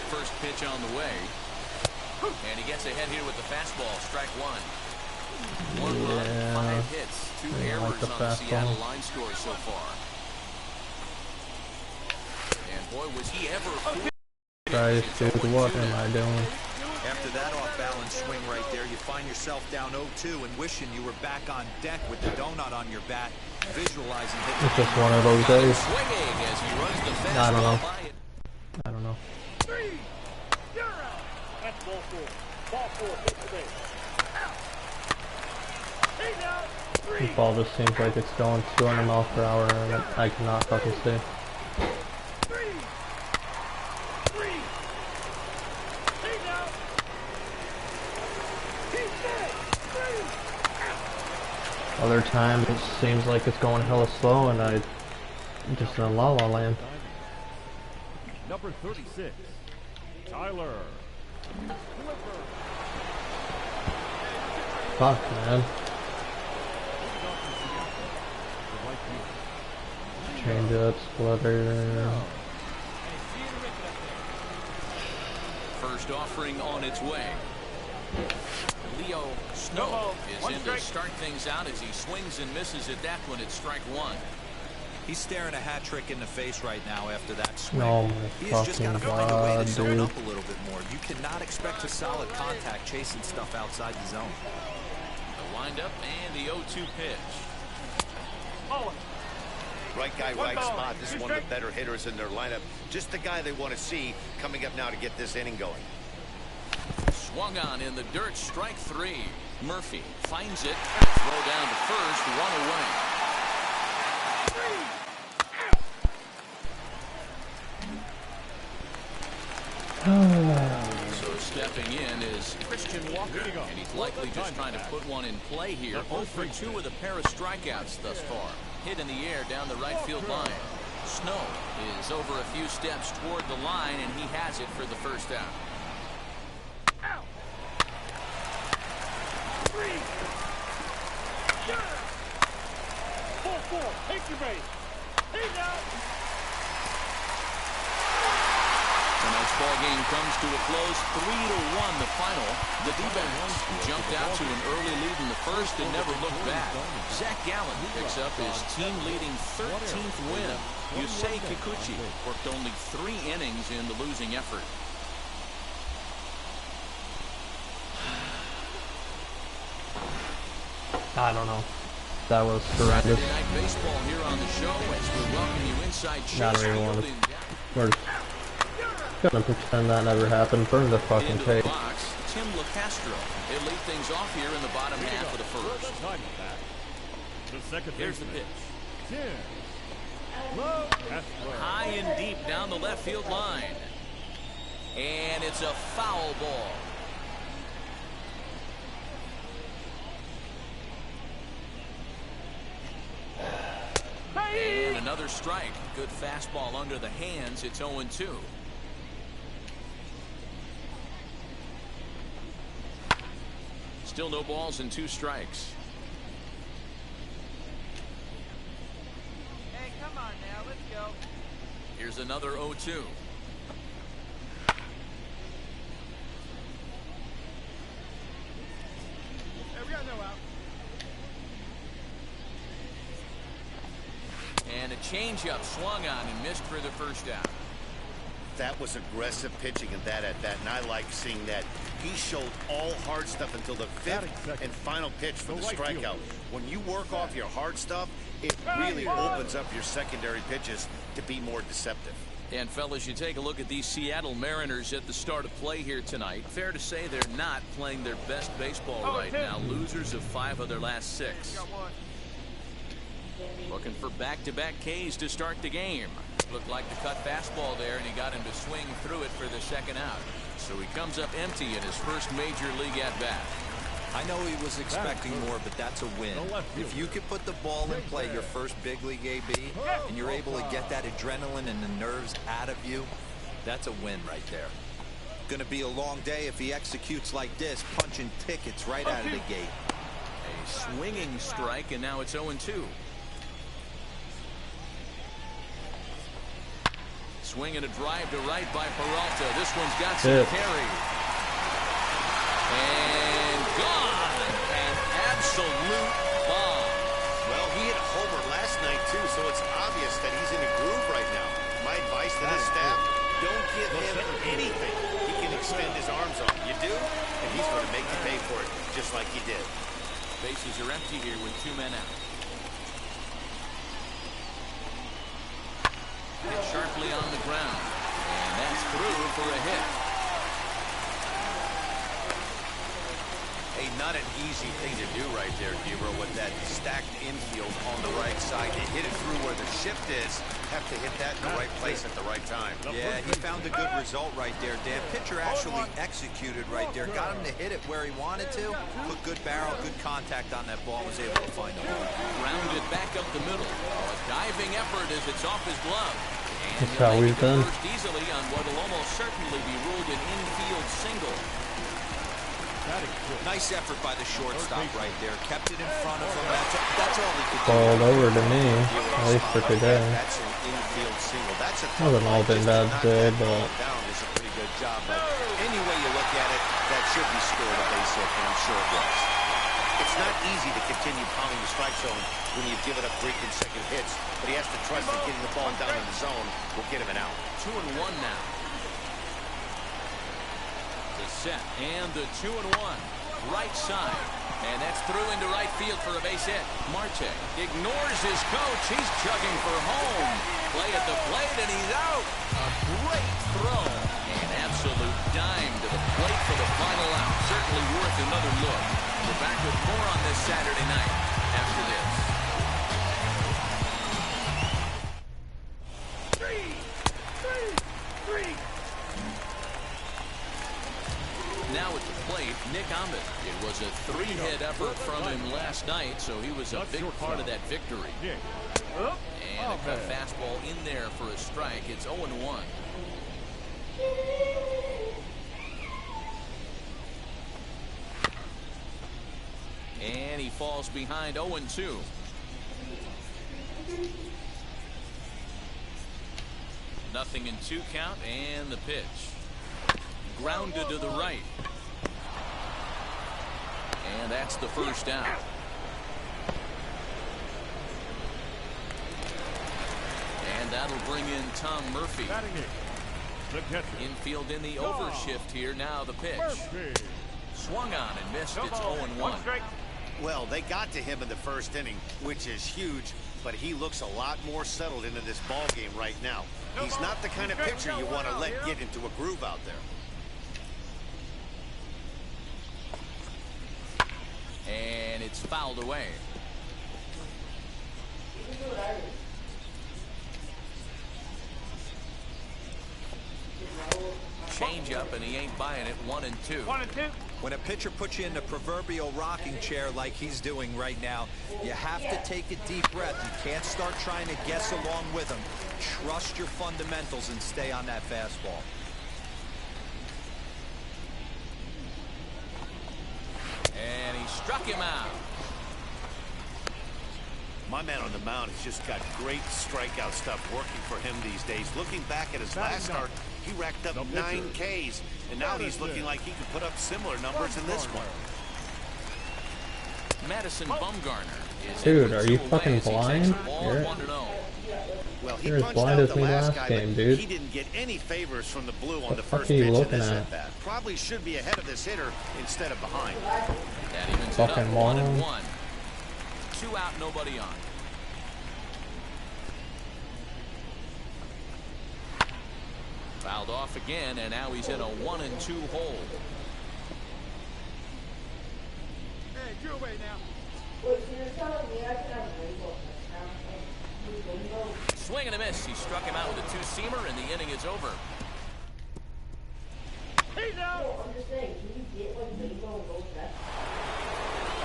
First pitch on the way. And he gets ahead here with the fastball. Strike 1. 1 run, 5 hits, 2 errors on the Seattle line score so far. And boy, was he ever... Christ, dude, what am I doing? After that off-balance swing right there, you find yourself down 0-2 and wishing you were back on deck with the donut on your bat, visualizing hitting. It's just one of those days. As he runs the I don't know. fastball. I don't know. That's ball 4. Ball 4. Hit the base. This ball just seems like it's going 200 miles per hour and I cannot fucking see. Other times it seems like it's going hella slow and I just in la la land. Number 36, Tyler. Fuck, man. Change up, splitter. First offering on its way. Leo Snow is in to start things out as he swings and misses at that one. It's strike 1. He's staring a hat trick in the face right now after that swing. Oh my He's fucking just got to find a way god, to zone dude. up a little bit more. You cannot expect a solid contact chasing stuff outside the zone. The windup and the 0-2 pitch. Right guy, right spot. This is one of the better hitters in their lineup. Just the guy they want to see coming up now to get this inning going. Swung on in the dirt, strike 3. Murphy finds it. Throw down to first, 1 away. So stepping in is Christian Walker, and he's likely just trying to put one in play here. 0 for 2 with a pair of strikeouts thus far. Hit in the air down the right field line. Snow is over a few steps toward the line, and he has it for the first out. Take your base. Tonight's ball game comes to a close, 3-1 the final. The D-backs jumped out to an early lead in the first and never looked back. Zach Gallen picks up his team-leading 13th win. Yusei Kikuchi worked only 3 innings in the losing effort. I don't know. That was horrendous. Saturday Night Baseball here on the show as we welcome you inside Not really want to. We're gonna pretend that never happened. Burn the fucking tape. Tim LaCastro. They lead things off here in the bottom half of the first. Here's the pitch. High and deep down the left field line. And it's a foul ball. And another strike. Good fastball under the hands. It's 0-2. Still no balls and 2 strikes. Hey, come on now, let's go. Here's another 0-2. Hey, we got no out. And a changeup swung on and missed for the first out. That was aggressive pitching in that at bat, and I like seeing that. He showed all hard stuff until the 5th and final pitch for the strikeout. When you work off your hard stuff, it really opens up your secondary pitches to be more deceptive. And fellas, you take a look at these Seattle Mariners at the start of play here tonight. Fair to say they're not playing their best baseball right now. Losers of 5 of their last 6. Looking for back-to-back Ks to start the game. Looked like the cut fastball there, and he got him to swing through it for the second out. So he comes up empty in his first major league at-bat. I know he was expecting more, but that's a win. If you can put the ball in play your first big league AB, and you're able to get that adrenaline and the nerves out of you, that's a win right there. Gonna be a long day if he executes like this, punching tickets right out of the gate. A swinging strike, and now it's 0-2. Swing and a drive to right by Peralta. This one's got some carry. And gone. An absolute bomb. Well, he hit a homer last night, too, so it's obvious that he's in a groove right now. My advice to this staff, don't give him anything he can extend his arms on. You do, and he's going to make you pay for it, just like he did. Bases are empty here with 2 men out. Hit sharply on the ground, and that's through for a hit. Hey, not an easy thing to do right there, Dero, with that stacked infield on the right side. To hit it through where the shift is, have to hit that in the right place at the right time. Yeah, he found a good result right there, Dan. Pitcher actually executed right there. Got him to hit it where he wanted to. Put good barrel, good contact on that ball. Was able to find it. Rounded back up the middle. A diving effort as it's off his glove. And that's how we've done. Easily on what will almost certainly be ruled an infield single. Nice effort by the shortstop right there. Kept it in front of him. That's all he could do. Balled over to me, at least for today. That's an infield single. That's a hasn't all been bad today, but down is a pretty good job. But any way you look at it, that should be scored a base hit, and I'm sure it was. It's not easy to continue pounding the strike zone when you've given up 3 consecutive hits, but he has to trust that getting the ball down in the zone will get him an out. 2-1 now. The set and the 2-1 right side, and that's through into right field for a base hit. Marte ignores his coach. He's chugging for home. Play at the plate, and he's out. A great throw. An absolute dime to the plate for the final out. Certainly worth another look. We're back with more on this Saturday night after this. Now at the plate, Nick Ahmed. It was a 3-hit effort from him last night, so he was a big part of that victory. And a cut fastball in there for a strike. It's 0-1. And he falls behind 0-2. Nothing in 2 count, and the pitch. Grounded to the right. And that's the first out. And that'll bring in Tom Murphy. Infield in the overshift here. Now the pitch. Swung on and missed. It's 0-1. Well, they got to him in the first inning, which is huge, but he looks a lot more settled into this ball game right now. He's not the kind of pitcher you want to let get into a groove out there. And it's fouled away. changeup, and he ain't buying it. 1-2. 1-2. When a pitcher puts you in the proverbial rocking chair like he's doing right now, you have to take a deep breath. You can't start trying to guess along with him. Trust your fundamentals and stay on that fastball. And he struck him out. My man on the mound has just got great strikeout stuff working for him these days. Looking back at his last start, he racked up 9 Ks, and now he's looking like he can put up similar numbers in this one. Madison Bumgarner is Dude, are you fucking blind? Well, he You're as punched blind out as the me last last guy, game, but dude. he didn't get any favors from the blue on the fuck first are you pitch of looking this at? at-bat. Probably should be ahead of this hitter instead of behind. That evens it up. Fucking 1-1. 2 out, nobody on. Fouled off again, and now he's in a 1-2 hole. Hey, get away now. Swing and a miss. He struck him out with a 2-seamer, and the inning is over.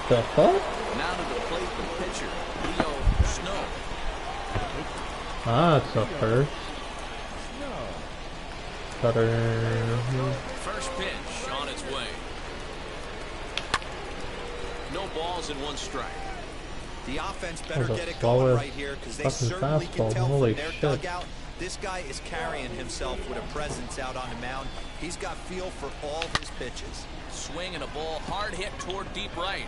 The fuck? Now to the plate, the pitcher, Leo Snow. Ah, it's a first. Cutter. First pitch on its way. No balls and 1 strike. The offense better That's get it the going slowest right here because they fucking certainly can fastball. tell Holy from their shit. dugout. This guy is carrying himself with a presence out on the mound. He's got feel for all his pitches. Swing and a ball hard hit toward deep right.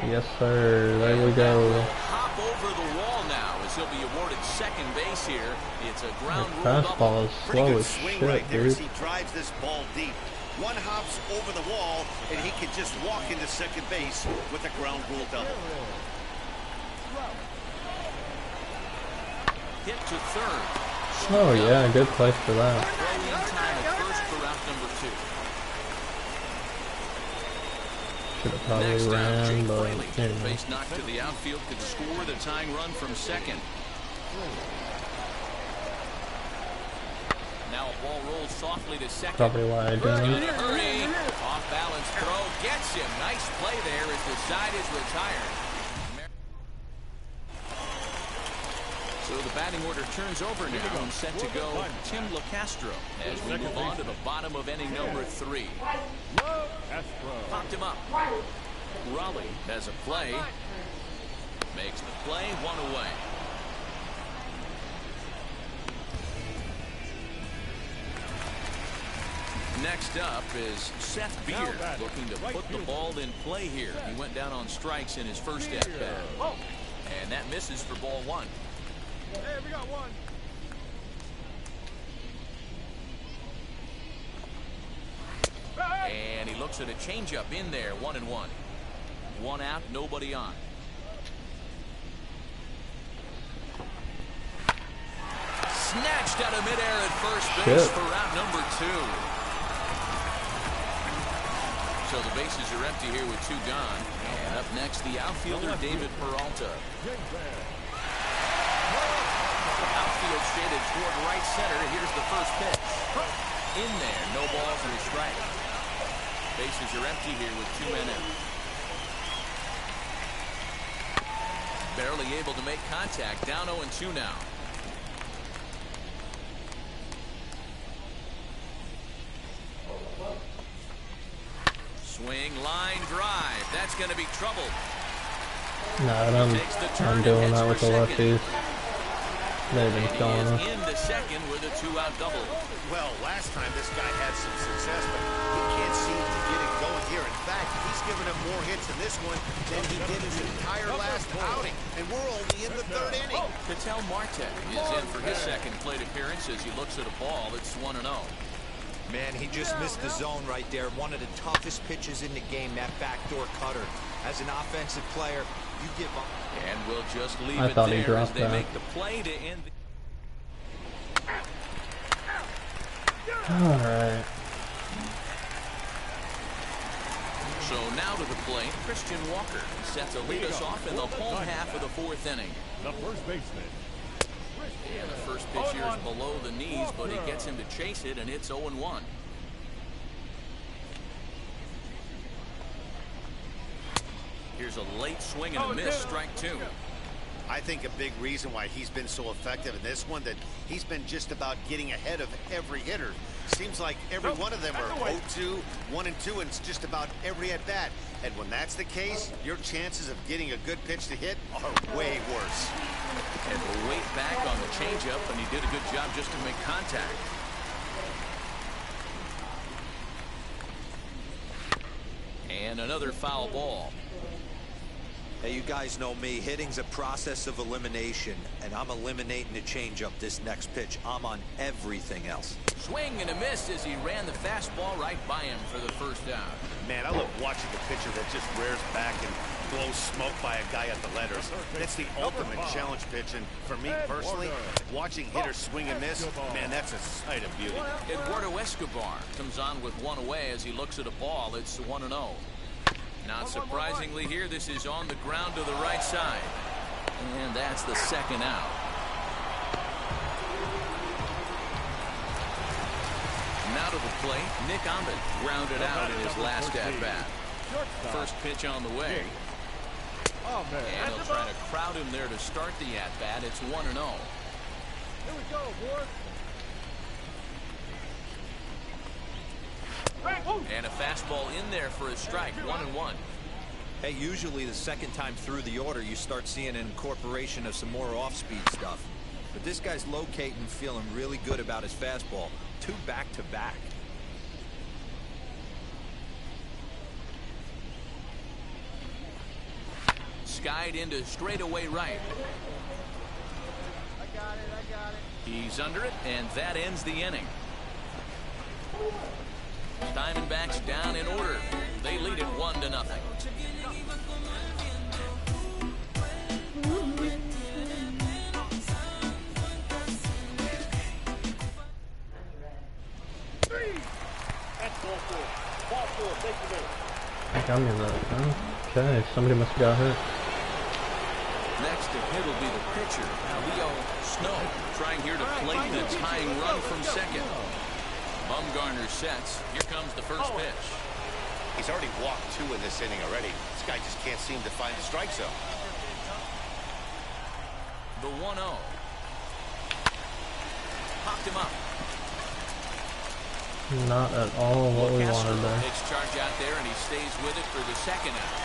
Yes, sir. There we go. Hop over the wall now as he'll be awarded second base here. It's a ground rule Fastball is Pretty slow good as swing shit, right there as dude. he drives this ball deep. 1 hops over the wall, and he can just walk into second base with a ground rule double. Hit to third. Oh yeah, good place for that. Throw-in time at first for route number 2. Should have probably Next out, ran, Jake but Fraley. anyway. Base knock to the outfield could score the tying run from second. Now a ball rolls softly to second. Probably why I He's didn't. in a hurry. Off balance throw gets him. Nice play there as the side is retired. So the batting order turns over now and set to go Tim LaCastro as we move on to the bottom of inning number 3. Popped him up. Raleigh has a play. Makes the play, 1 away. Next up is Seth Beard looking to put the ball in play here. He went down on strikes in his first at-bat. And that misses for ball 1. Hey, we got 1. And he looks at a changeup in there, 1-1. 1 out, nobody on. Snatched out of midair at first base for route number 2. So the bases are empty here with 2 gone. And up next, the outfielder David Peralta. Outfield shaded toward right center. Here's the first pitch. In there, no balls and a strike. Bases are empty here with 2 men out. Barely able to make contact. Down 0-2 now. Swing, line, drive. That's going to be trouble. Nah, I'm doing that with the lefties. They've been killing us. Into second with a 2-out double. Well, last time this guy had some success, but he can't seem to get it going here. In fact, he's given him more hits in this one than he did his entire last outing. And we're only in the 3rd inning. Patel Marte is in for his second plate appearance as he looks at a ball that's 1-0. Man, he just missed the zone right there. One of the toughest pitches in the game, that backdoor cutter. As an offensive player, you give up. And we'll just leave I it thought he there as dropped they that. make the play to end. Alright. So now to the plate, Christian Walker set to lead us off in the home half of the 4th inning. The first baseman. And the first pitch here is below the knees, but he gets him to chase it, and it's 0-1. Here's a late swing and a miss, strike two. I think a big reason why he's been so effective in this one, that he's been just about getting ahead of every hitter. Seems like every one of them are 0-2, 1-2, and it's just about every at-bat. And when that's the case, your chances of getting a good pitch to hit are way worse. And the weight back on the changeup, and he did a good job just to make contact. And another foul ball. Hey, you guys know me. Hitting's a process of elimination, and I'm eliminating the changeup this next pitch. I'm on everything else. Swing and a miss as he ran the fastball right by him for the first out. Man, I love watching the pitcher that just rears back and blows smoke by a guy at the letters. That's the ultimate challenge pitch, and for me personally, watching hitters swing and miss, man, that's a sight of beauty. Eduardo Escobar comes on with one away as he looks at a ball. It's 1-0. Not surprisingly here, this is on the ground to the right side. And that's the second out. Now to the plate, Nick Ahmed grounded out in his last at-bat. First pitch on the way. And he'll try to crowd him there to start the at-bat. It's 1-0. Here we go, boys. And a fastball in there for a strike, 1-1. Hey, usually the second time through the order, you start seeing an incorporation of some more off-speed stuff. But this guy's locating, feeling really good about his fastball. 2 back-to-back. Skied into straightaway right. I got it. He's under it, and that ends the inning. Diamondbacks down in order. They lead it 1-0. That's ball four. Ball four, take the minute. I got me that. Okay, somebody must have got hit. Next to hit will be the pitcher, Leo Snow, trying here to plate the tying run from second. Bumgarner sets. Here comes the first pitch. He's already walked 2 in this inning already. This guy just can't seem to find the strike zone. The 1-0. Popped him up. Not at all what we wanted there. Takes charge out there, and he stays with it for the second out.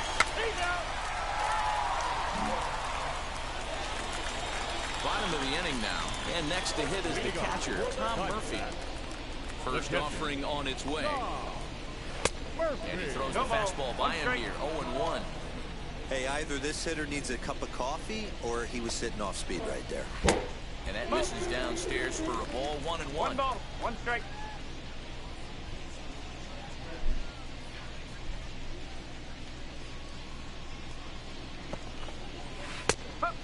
Bottom of the inning now, and next to hit is the catcher, Tom Murphy. First offering on its way. And he throws the fastball by him here, 0-1. Hey, either this hitter needs a cup of coffee, or he was sitting off speed right there. And that misses downstairs for a ball, 1-1. 1 ball, 1 strike.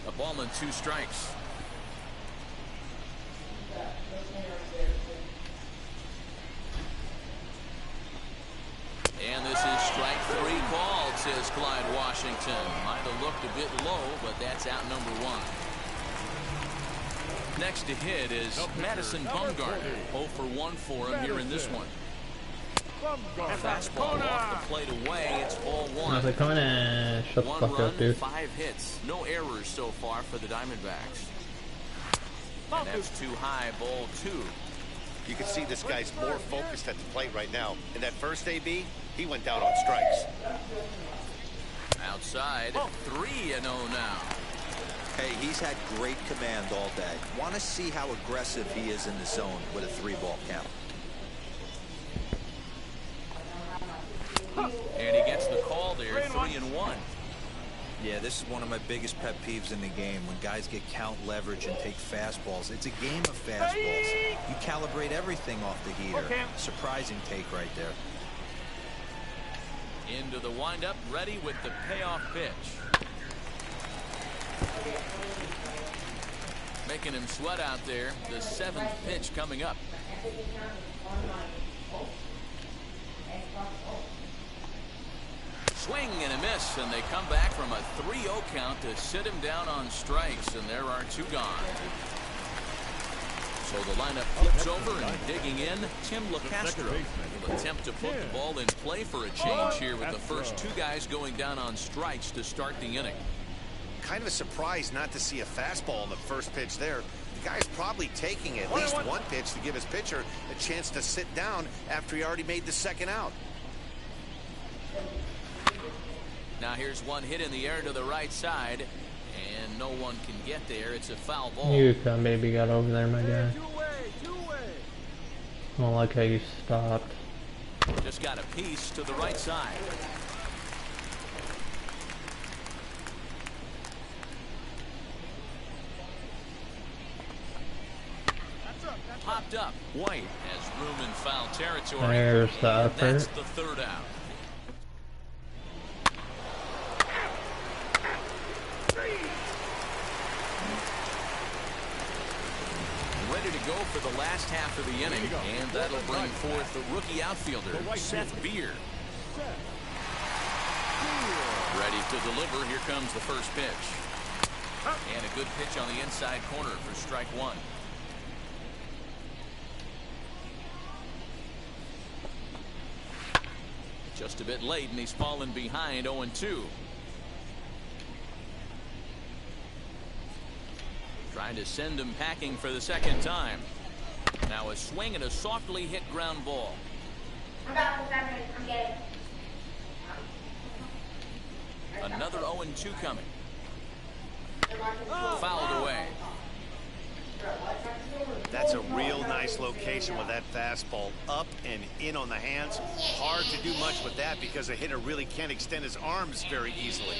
A ball and 2 strikes. And this is strike 3 called, says Clyde Washington. Might have looked a bit low, but that's out number 1. Next to hit is Madison Bumgarner. 0 for 1 for him here in this one. Fastball off the plate away. It's ball 1. How's it coming in? Shut the fuck up, dude. 5 hits. No errors so far for the Diamondbacks. And that's too high, ball 2. You can see this guy's more focused at the plate right now. In that first AB, he went down on strikes. Outside, 3-0 now. Hey, he's had great command all day. Want to see how aggressive he is in the zone with a 3-ball count. And he gets the call there, 3-1. Yeah, this is one of my biggest pet peeves in the game, when guys get count leverage and take fastballs. It's a game of fastballs. You calibrate everything off the heater. Surprising take right there. Into the windup, ready with the payoff pitch. Making him sweat out there. The 7th pitch coming up. Swing and a miss, and they come back from a 3-0 count to sit him down on strikes, and there are 2 gone. So the lineup flips over and digging in, Tim LeCastro will attempt to put the ball in play for a change here with the first two guys going down on strikes to start the inning. Kind of a surprise not to see a fastball on the first pitch there. The guy's probably taking at least one pitch to give his pitcher a chance to sit down after he already made the second out. Now here's one hit in the air to the right side, and no one can get there. It's a foul ball. You maybe got over there, my guy. I don't like how you stopped. Just got a piece to the right side. Popped up. White has room in foul territory. There's the effort. That's the third out. Ready to go for the last half of the inning, and that'll bring forth the rookie outfielder, Seth Beer. Ready to deliver. Here comes the first pitch. And a good pitch on the inside corner for strike one. Just a bit late, and he's fallen behind 0-2. Trying to send him packing for the second time. Now a swing and a softly hit ground ball. Another 0-2 coming. Fouled away. That's a real nice location with that fastball up and in on the hands. Hard to do much with that because a hitter really can't extend his arms very easily.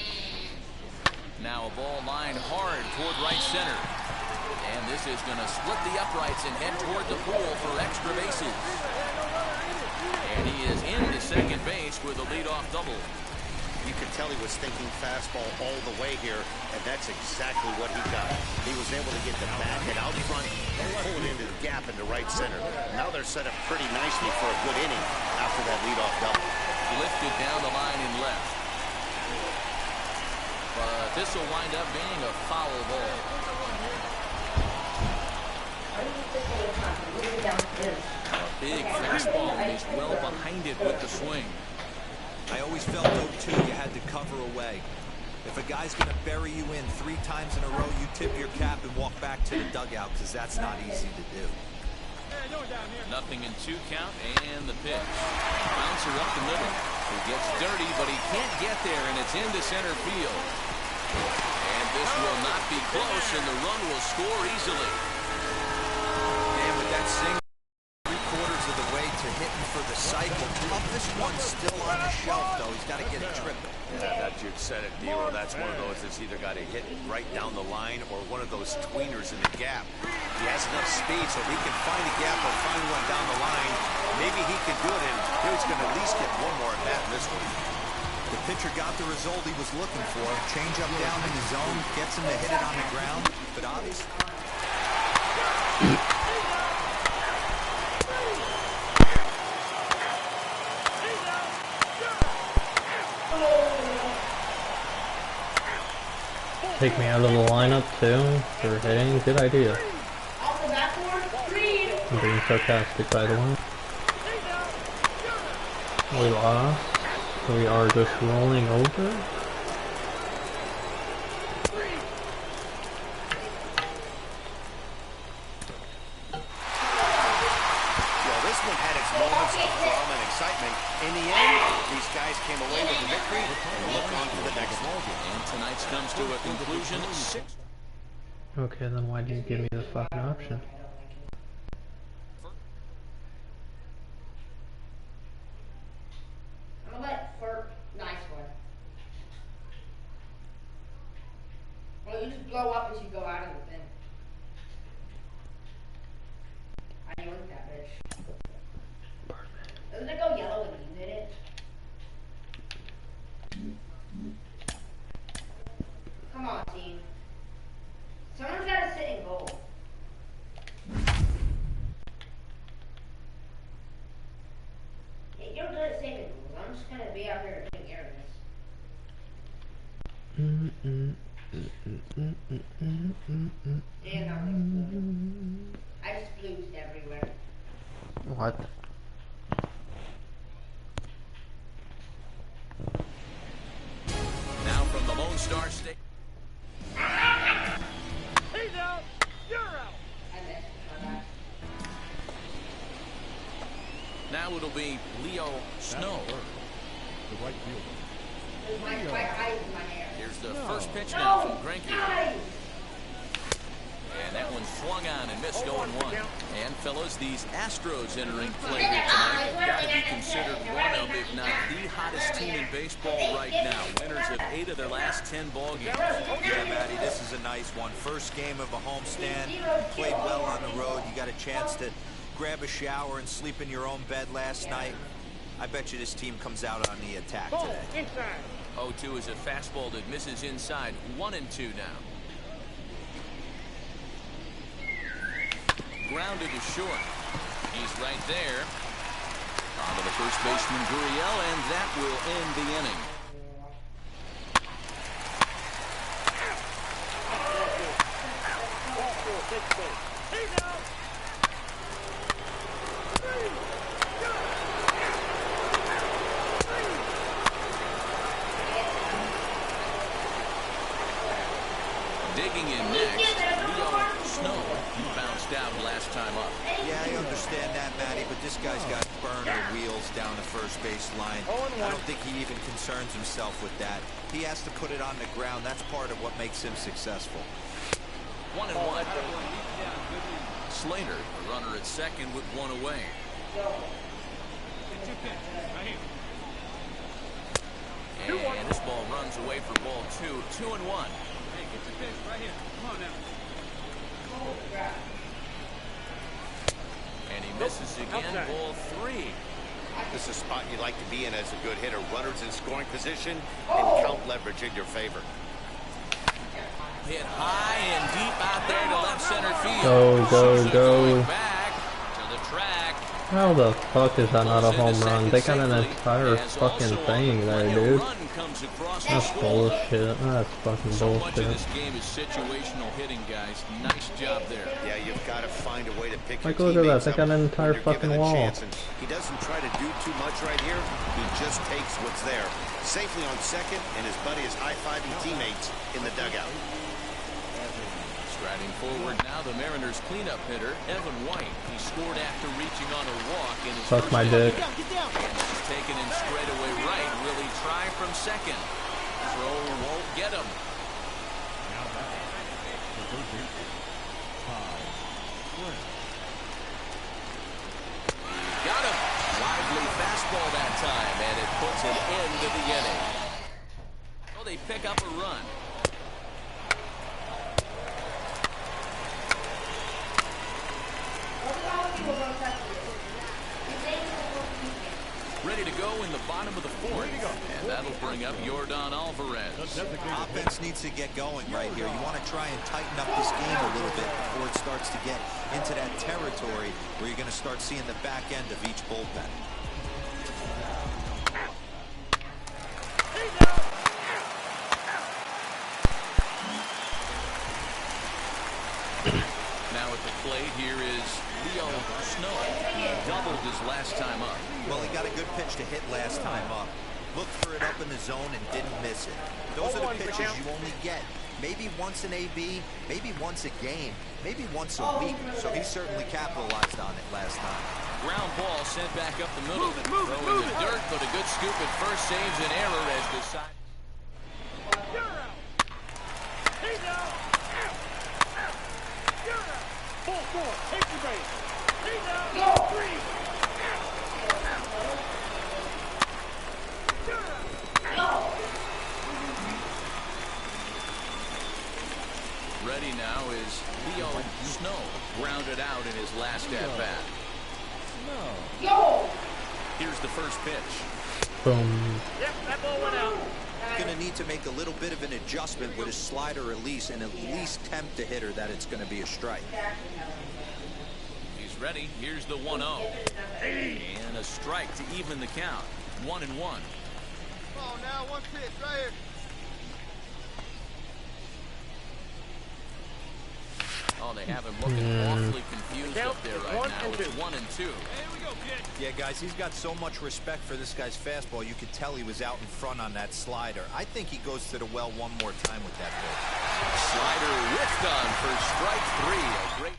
Now a ball lined hard toward right center. And this is going to split the uprights and head toward the pool for extra bases. And he is into second base with a leadoff double. You could tell he was thinking fastball all the way here, and that's exactly what he got. He was able to get the bat hit out front and pull it into the gap into right center. Now they're set up pretty nicely for a good inning after that leadoff double. Lifted down the line and left. But this will wind up being a foul ball. A big fastball, and he's well behind it with the swing. I always felt, though, too, you had to cover away. If a guy's going to bury you in 3 times in a row, you tip your cap and walk back to the dugout, because that's not easy to do. 0-2 count, and the pitch. Bouncer up the middle. He gets dirty, but he can't get there, and it's into center field. And this will not be close, and the run will score easily. And with that single, 3/4 of the way to hitting for the cycle. Toughest one's still on the shelf, though. He's got to get a triple. Yeah, that you said it, Dero. That's one of those that's either got to hit right down the line or one of those tweeners in the gap. He has enough speed so he can find a gap or find one down the line. Maybe he can do it, and he's going to at least get one more at bat in this one. The pitcher got the result he was looking for. Change up down in the zone, gets him to hit it on the ground, but obviously... Take me out of the lineup too for hitting. Good idea. I'm being sarcastic, by the way. We lost. We are just rolling over. Well, this one had its moments of drama and excitement. In the end, these guys came away with the victory and look on to the next one. And tonight's comes to a conclusion. Okay, then why did you give me the fucking option? I'm gonna let Ferk, nice one. Well, you just blow up as you go out of the thing. I yoinked that bitch. Doesn't it go yellow when you hit it? Come on, team. Someone's gotta sit in goal. Hey, you're good at saving goals. I'm just gonna be out here doing air this. And I'm like, I just flutes everywhere. What? Now from the Lone Star State. He's out. You're out. Now it'll be Leo Snow. The right fielder. Here's the first pitch now from Greinke. And that one swung on and missed 0-1. And fellas, these Astros entering play here tonight have got to be considered one of, if not the hottest team in baseball right now. Winners of 8 of their last 10 ball games. Yeah, Matty, this is a nice one. First game of a homestand. You played well on the road. You got a chance to grab a shower and sleep in your own bed last night. I bet you this team comes out on the attack today. 0-2 is a fastball that misses inside. 1-2 now. Grounded to short. He's right there. On to the first baseman, Gurriel, and that will end the inning. He's out. Digging in next, Leo Snow. He bounced out last time up. Yeah, I understand that, Matty, but this guy's got burner wheels down the first base line. I don't think he even concerns himself with that. He has to put it on the ground. That's part of what makes him successful. 1-1. Slater, the runner at second with one away. And this ball runs away for ball 2. 2-1. Hey, get your pitch right here. Come on now. And he misses again. Ball 3. This is a spot you like to be in as a good hitter. Runners in scoring position and count leverage in your favor. Hit high and deep out there to left center field. Go. Back to the track. How the fuck is that not a home run? They got an entire fucking thing there, dude. That's bullshit. That's fucking So much of bullshit. this game is situational hitting, guys. Nice job there. Yeah, you've got to find a way to pick Like, your look at that. teammates They up got an entire when you're given fucking a wall. chance. And he doesn't try to do too much right here. He just takes what's there. Safely on second, and his buddy is high-fiving teammates in the dugout. Striding forward now, the Mariners' cleanup hitter, Evan White. He scored after reaching on a walk in his Suck first my inning. dick. He's taken in straight away right. Will he try from second? Throw won't get him. Got him. Lively fastball that time, and it puts an end to the inning. Oh, they pick up a run. Ready to go in the bottom of the fourth. And that'll bring up Yordan Alvarez. Offense needs to get going right here. You want to try and tighten up this game a little bit before it starts to get into that territory where you're going to start seeing the back end of each bullpen. Now at the plate here is Leo Snow. He doubled his last time up. Well, he got a good pitch to hit last time up. Looked for it up in the zone and didn't miss it. Those are the pitches you only get maybe once an AB, maybe once a game, maybe once a week. So he certainly capitalized on it last time. Ground ball sent back up the middle. Throw in the dirt, but a good scoop at first saves an error as the side. He's out. You're out. Full four. Take the base. He's out. Go. 3. Ready now is Leo Snow. Grounded out in his last at-bat. Here's the first pitch. Boom. Yep, that ball went out. Going to need to make a little bit of an adjustment with his slider release and at least tempt the hitter that it's going to be a strike. He's ready. Here's the 1-0. And a strike to even the count. 1-1. Come on now, one pitch right here. Oh, they have him looking awfully confused up there right now. It's 1-2. Yeah, guys, he's got so much respect for this guy's fastball. You could tell he was out in front on that slider. I think he goes to the well one more time with that pitch. Slider whiffed on for strike 3. A great.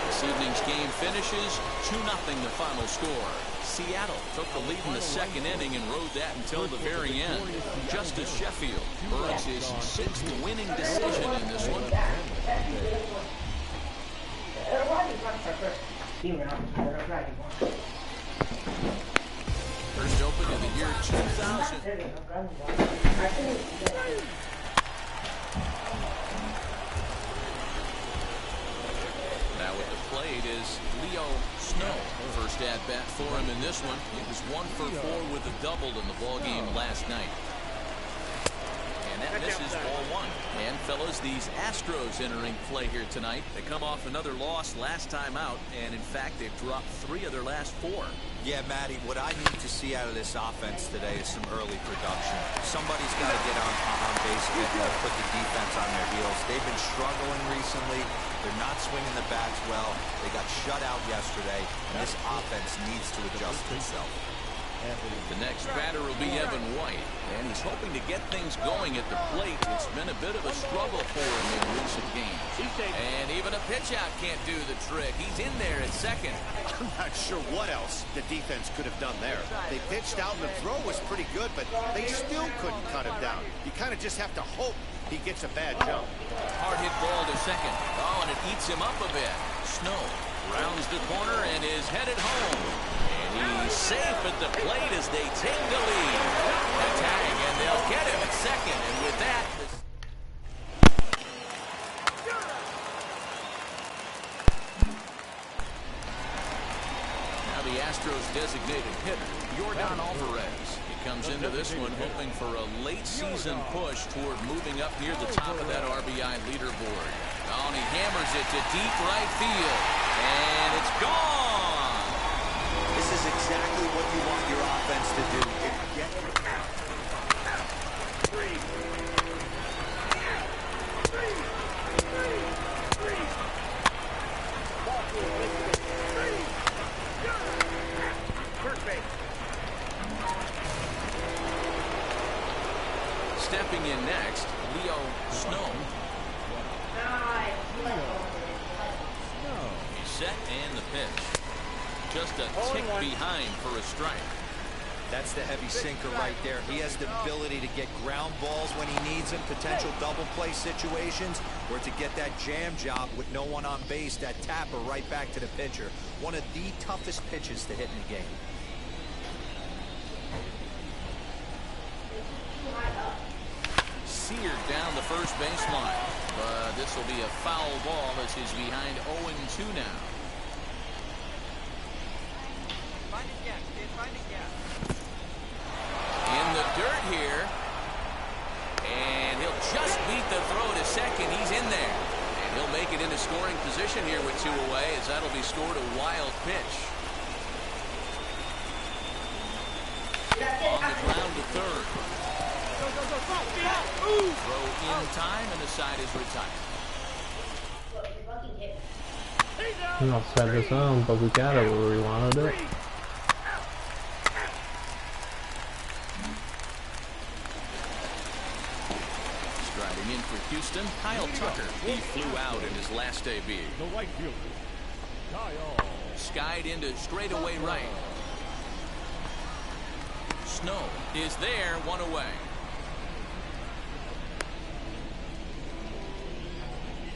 This evening's game finishes 2-0 the final score. Seattle took the lead in the second inning and rode that until the very end. Justice Sheffield earns his 6th winning decision in this one. First open in the year 2000. Now at the plate is Leo Snow. First at bat for him in this one. He was 1 for 4 with a double in the ball game last night. And that misses ball 1. And fellas, these Astros entering play here tonight. They come off another loss last time out, and in fact they've dropped 3 of their last 4. Yeah, Matty, what I need to see out of this offense today is some early production. Somebody's got to get on base and put the defense on their heels. They've been struggling recently. They're not swinging the bats well. They got shut out yesterday, and this offense needs to adjust itself. The next batter will be Evan White, and he's hoping to get things going at the plate. It's been a bit of a struggle for him in recent games. And even a pitch out can't do the trick. He's in there at second. I'm not sure what else the defense could have done there. They pitched out and the throw was pretty good, but they still couldn't cut him down. You kind of just have to hope he gets a bad jump. Hard hit ball to second. Oh, and it eats him up a bit. Snow rounds the corner and is headed home. And he's safe at the plate as they take the lead. A tag, and they'll get him at second. And with that, now the Astros designated hitter, Yordan Alvarez. He comes into this one hoping for a late season push toward moving up near the top of that RBI leaderboard. Oh, and he hammers it to deep right field. And it's gone. This is exactly what you want your offense to do. Stepping in next, Leo Snow. He's set and the pitch. Just a tick behind for a strike. That's the heavy sinker right there. He has the ability to get ground balls when he needs them, potential double play situations, or to get that jam job with no one on base, that tapper right back to the pitcher. One of the toughest pitches to hit in the game. Seared down the first baseline, but this will be a foul ball as he's behind 0-2 now. In the dirt here, and he'll just beat the throw to second. He's in there, and he'll make it into scoring position here with 2 away, as that'll be scored a wild pitch. On the ground to third. Throw in time, and the side is retired. I'm outside the zone, but we got it where we wanted it. Striding in for Houston, Kyle Tucker. He flew out in his last debut. The right fielder, Kyle. Skied into straightaway right. Snow is there, 1 away.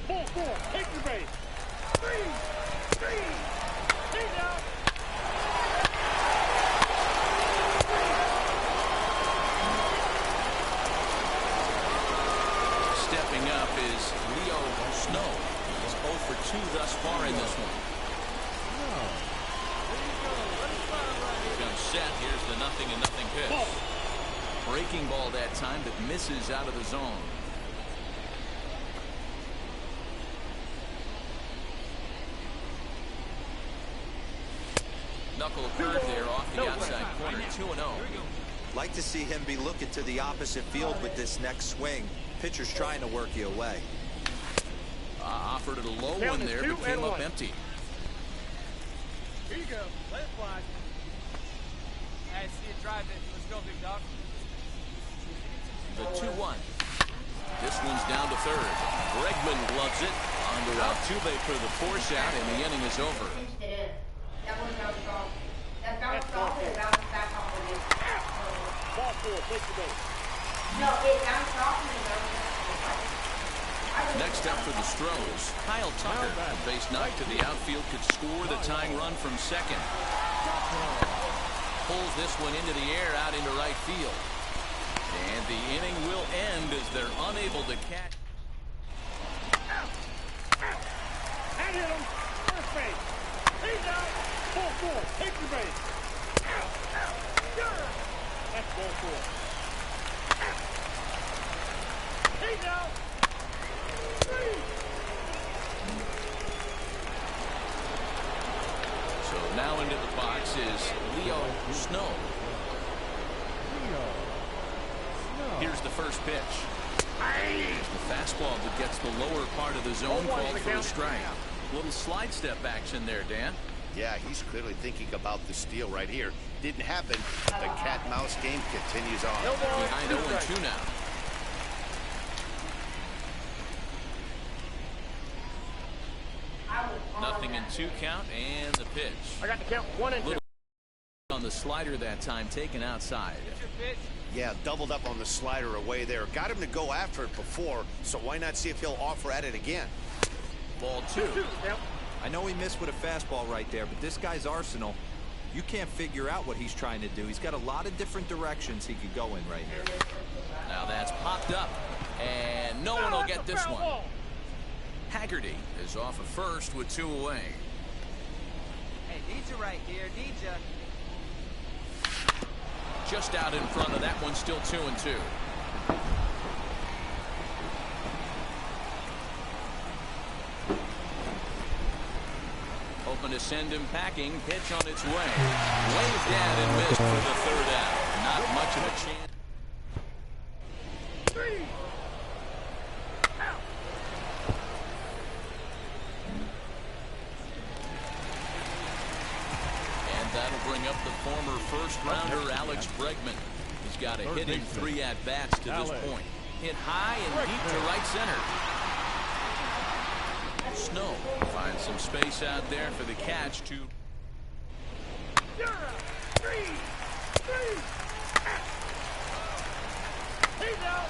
4-4, take the base. 3, take out. Stepping up is Leo Snow. He's 0 for 2 thus far in this one. Comes set. Here's the 0-0 pitch. Breaking ball that time that misses out of the zone. knuckle curve there off the outside corner. 2-0. Like to see him be looking to the opposite field with this next swing. Pitcher's trying to work you away. Offered it a low one there, but came up empty. Here you go. Let it fly. I see it drive it. Let's go, big dog. The 2-1. This one's down to third. Bregman gloves it. Onto Altuve for the force out, and the inning is over. That one bounced off. That bounced off and it bounced back off of it. Ball four, take the base. No, it bounced off and it bounced back. Next up for the Stros, Kyle Tucker, a base knock to the outfield, could score the tying run from second. Pulls this one into the air out into right field. And the inning will end as they're unable to catch. And hit him. First base. He's out. Ball four, take the base. That's ball four. He's out. So now into the box is Leo Snow. Here's the first pitch. The fastball that gets the lower part of the zone called for a strike. Little slide step action there, Dan. Yeah, he's clearly thinking about the steal right here. Didn't happen. The cat-mouse game continues on. Behind 0-2 now. Nothing in 2 count, and the pitch. I got the count 1 and 2. On the slider that time, taken outside. Yeah, doubled up on the slider away there. Got him to go after it before, so why not see if he'll offer at it again? Ball 2. I know he missed with a fastball right there, but this guy's arsenal, you can't figure out what he's trying to do. He's got a lot of different directions he could go in right here. Now that's popped up, and no one will get this one. Haggerty is off at first with 2 away. Hey, need you right here. Need you. Just out in front of that one, still 2-2. Hoping to send him packing. Pitch on its way. Waved at and missed for the third out. Not much of a chance. That'll bring up the former first-rounder Alex Bregman. He's got a hit in 3 at-bats to this point. Hit high and deep to right center. Snow finds some space out there for the catch to... He's out.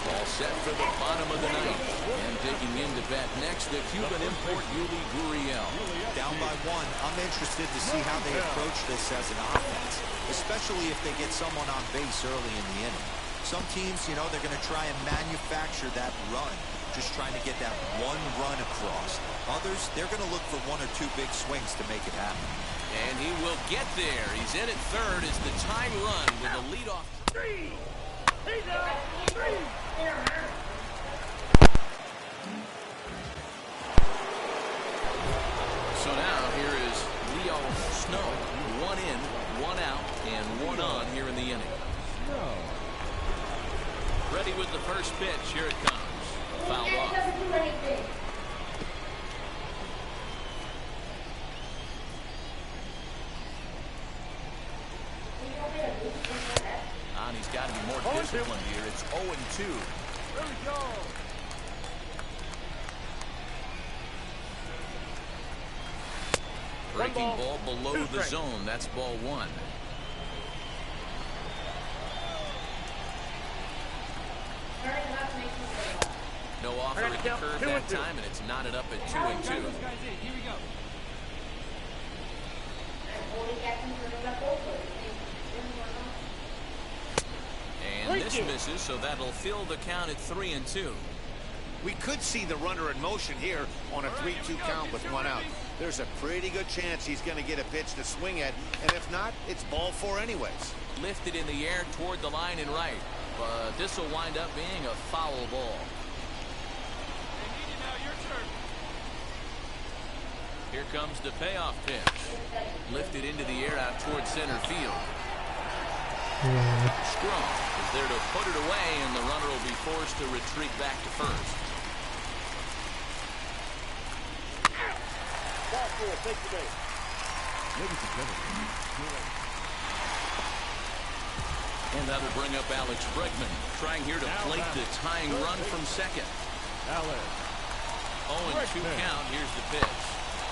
All set for the bottom of the ninth. And digging in to bat next, the Cuban import Yuli Gurriel. Down by 1, I'm interested to see how they approach this as an offense, especially if they get someone on base early in the inning. Some teams, you know, they're going to try and manufacture that run, just trying to get that one run across. Others, they're going to look for 1 or 2 big swings to make it happen. And he will get there. He's in at third as the tying run with a leadoff. He's out. So now here is Leo Snow. 1 in, 1 out, and 1 on here in the inning. Ready with the first pitch. Here it comes. Fouled off. He's got to be more disciplined here. It's 0-2. There we go. Breaking ball below the zone. That's ball 1. No offer at the curve that time, and it's knotted up at 2-2. Here we go. And this misses, so that'll fill the count at 3-2. We could see the runner in motion here on a 3-2 count with 1 out. There's a pretty good chance he's going to get a pitch to swing at, and if not, it's ball 4 anyways. Lifted in the air toward the line and right. But this will wind up being a foul ball. Here comes the payoff pitch. Lifted into the air out towards center field. Strong is there to put it away, and the runner will be forced to retreat back to first. Ball four, take the base. Ladies and gentlemen, and that'll bring up Alex Bregman, trying here to plate the tying run from second. 0-2 count. Here's the pitch.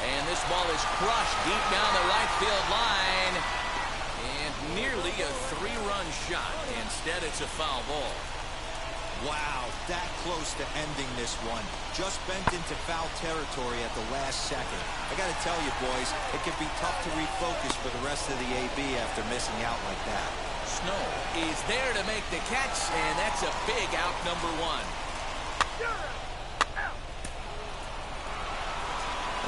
And this ball is crushed deep down the right field line. And nearly a 3-run shot. Instead, it's a foul ball. Wow, that close to ending this one. Just bent into foul territory at the last second. I got to tell you, boys, it can be tough to refocus for the rest of the AB after missing out like that. Snow is there to make the catch, and that's a big out, number 1.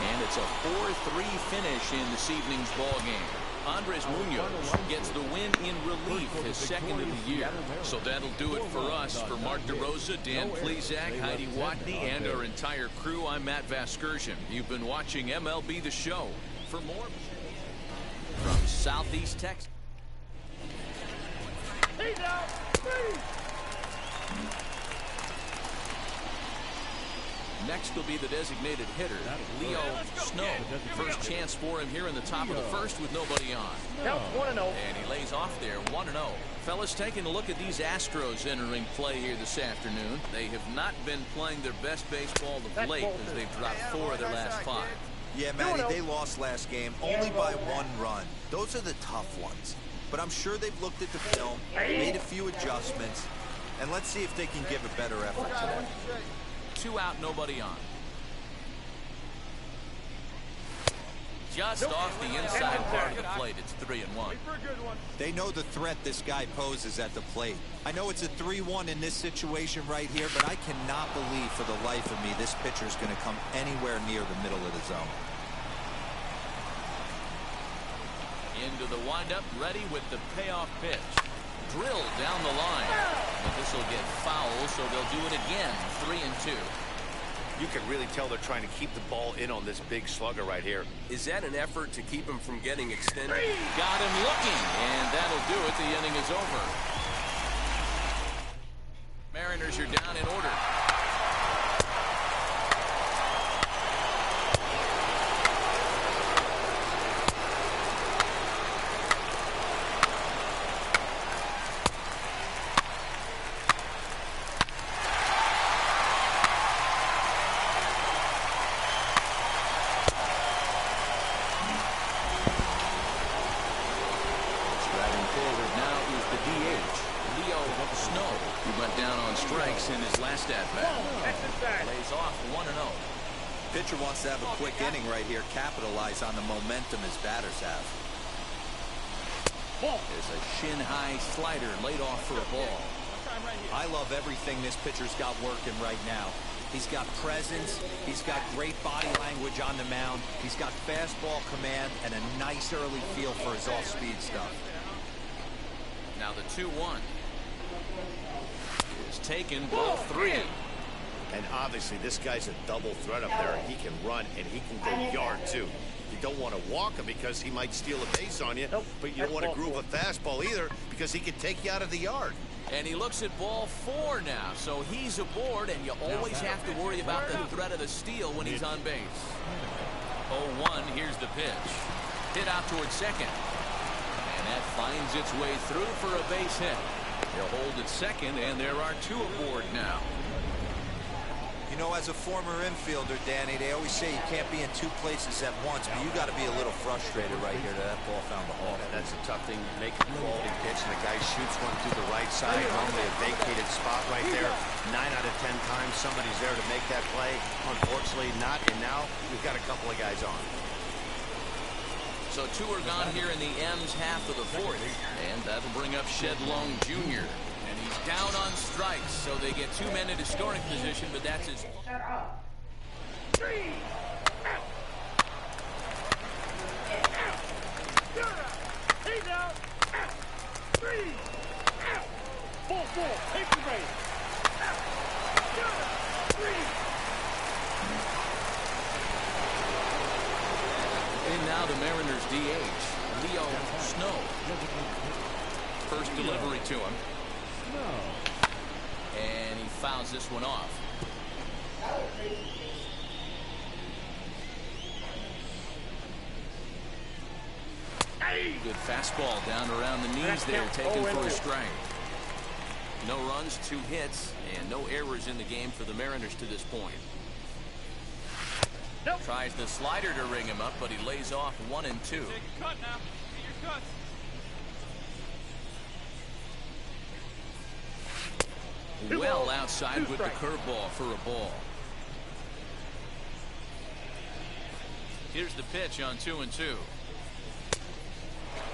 And it's a 4-3 finish in this evening's ball game. Andres Munoz gets the win in relief, his second of the year. So that'll do it for us. For Mark DeRosa, Dan Plezak, Heidi Watney, and our entire crew, I'm Matt Vasgersian. You've been watching MLB The Show. For more from Southeast Texas. He's out. Next will be the designated hitter, Leo Snow. First chance for him here in the top of the first with nobody on. Count 1-0. And he lays off there, 1-0. Fellas, taking a look at these Astros entering play here this afternoon. They have not been playing their best baseball of late as they've dropped 4 of their last 5. Yeah, Matty, they lost last game only by 1 run. Those are the tough ones. But I'm sure they've looked at the film, made a few adjustments, and let's see if they can give a better effort today. 2 out, nobody on. Just off the inside part of the plate, it's 3-1. They know the threat this guy poses at the plate. I know it's a 3-1 in this situation right here, but I cannot believe for the life of me this pitcher's going to come anywhere near the middle of the zone. Into the windup, ready with the payoff pitch. Drilled down the line. But this will get foul, so they'll do it again. 3-2. You can really tell they're trying to keep the ball in on this big slugger right here. Is that an effort to keep him from getting extended? Got him looking, and that'll do it. The inning is over. Mariners are down in order. In his last at-bat. Lays off 1-0. Pitcher wants to have a quick inning right here, capitalize on the momentum his batters have. There's a shin-high slider laid off for a ball. I love everything this pitcher's got working right now. He's got presence, he's got great body language on the mound, he's got fastball command, and a nice early feel for his off-speed stuff. Now the 2-1. Taken, ball 3. And obviously this guy's a double threat up there. He can run and he can go yard too. You don't want to walk him because he might steal a base on you, but you don't want to groove a fastball either because he can take you out of the yard. And he looks at ball 4 now, so he's aboard, and you always have to worry about the threat of the steal when he's on base. 0-1, here's the pitch. Hit out towards second. And that finds its way through for a base hit. They'll hold at second, and there are 2 aboard now. You know, as a former infielder, Danny, they always say you can't be in 2 places at once, but you got to be a little frustrated right here that ball found the hole. And that's a tough thing. You make a quality pitch, and the guy shoots one through the right side. Normally a vacated spot right there. 9 out of 10 times somebody's there to make that play. Unfortunately, not. And now we've got a couple of guys on. So 2 are gone here in the M's half of the 4th. And that'll bring up Shed Long Jr. And he's down on strikes, so they get 2 men into scoring position, but that's his. He's out. 3. Ball 4. Take the race. And now the Mariners DH, Leo Snow. First delivery to him. And he fouls this one off. Good fastball down around the knees there, taken for a strike. No runs, 2 hits, and no errors in the game for the Mariners to this point. Tries the slider to ring him up, but he lays off 1 and 2. Take a cut now. Get your cuts. Well outside with the curveball for a ball. Here's the pitch on 2 and 2.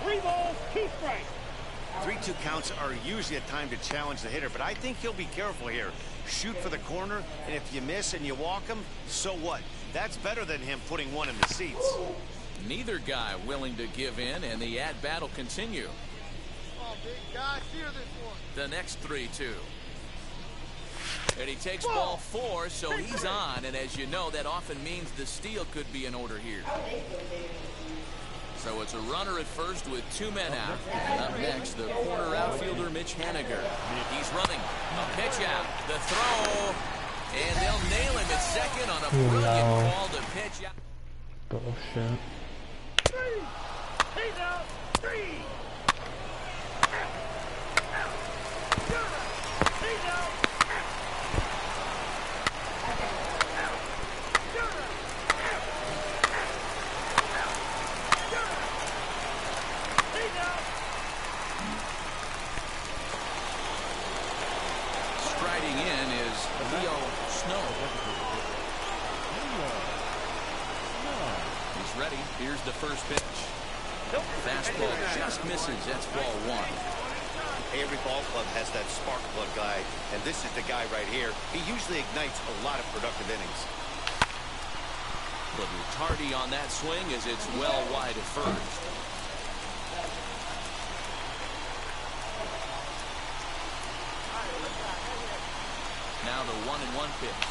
3 balls, 2 strikes. 3-2 counts are usually a time to challenge the hitter, but I think he'll be careful here. Shoot for the corner, and if you miss and you walk him, so what? That's better than him putting one in the seats. Neither guy willing to give in, and the at-bat will continue. Oh, big guy, steer this one. The next 3-2. And he takes ball 4, so he's on, and as you know, that often means the steal could be in order here. So it's a runner at first with 2 men out. And up next, the corner outfielder, Mitch Haniger. He's running. A pitch out. The throw. And they'll nail him at second on a brilliant call to pitch out. Bullshit. 3. He's out. 3. He's out. Striding in is Leo Snow. He's ready. Here's the first pitch. Fastball just misses. That's ball 1. Every ball club has that spark plug guy, and this is the guy right here. He usually ignites a lot of productive innings. Little tardy on that swing as it's well wide at first. Now the 1-1 pitch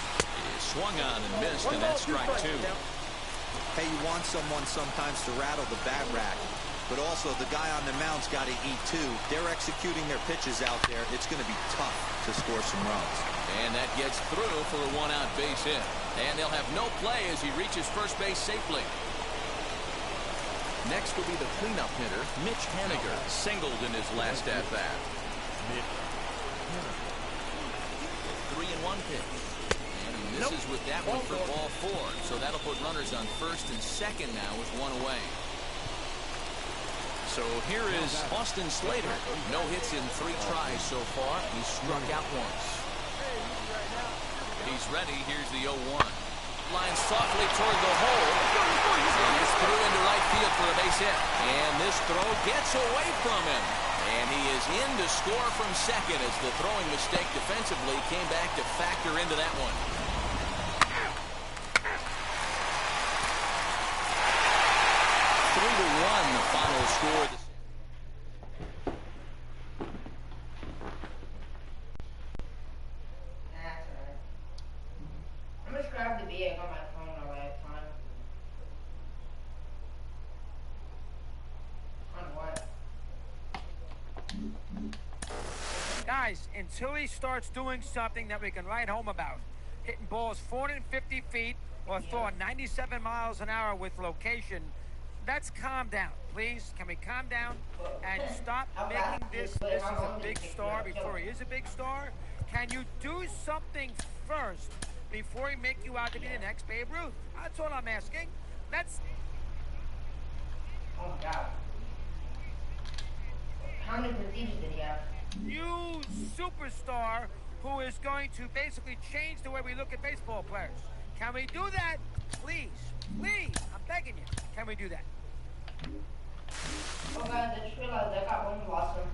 is swung on and missed, and that's strike 2. Hey, you want someone sometimes to rattle the bat rack, but also the guy on the mound's got to eat too. They're executing their pitches out there. It's going to be tough to score some runs. And that gets through for a 1-out base hit. And they'll have no play as he reaches first base safely. Next will be the cleanup hitter, Mitch Haniger, singled in his last at-bat. 3-1 pitch. And he misses with that one for ball 4. So that'll put runners on first and second now with 1 away. So here is Austin Slater. No hits in 3 tries so far. He's struck out once. He's ready. Here's the 0-1. Line softly toward the hole. And it's through into right field for a base hit. And this throw gets away from him. And he is in to score from second as the throwing mistake defensively came back to factor into that one. The final score. That's alright. I'm gonna grab the beer. I got my phone all the time. On what? Guys, until he starts doing something that we can write home about, hitting balls 450 feet or throwing 97 miles an hour with location, let's calm down, please. Can we calm down and stop making this is a big star before he is a big star? Can you do something first before he make you out to be the next Babe Ruth? That's all I'm asking. Let's... Oh, God. How many procedures did he have? New superstar who is going to basically change the way we look at baseball players. Can we do that? Please. Please. I'm begging you. Can we do that? Oh, guys, I just realized I got one blossom.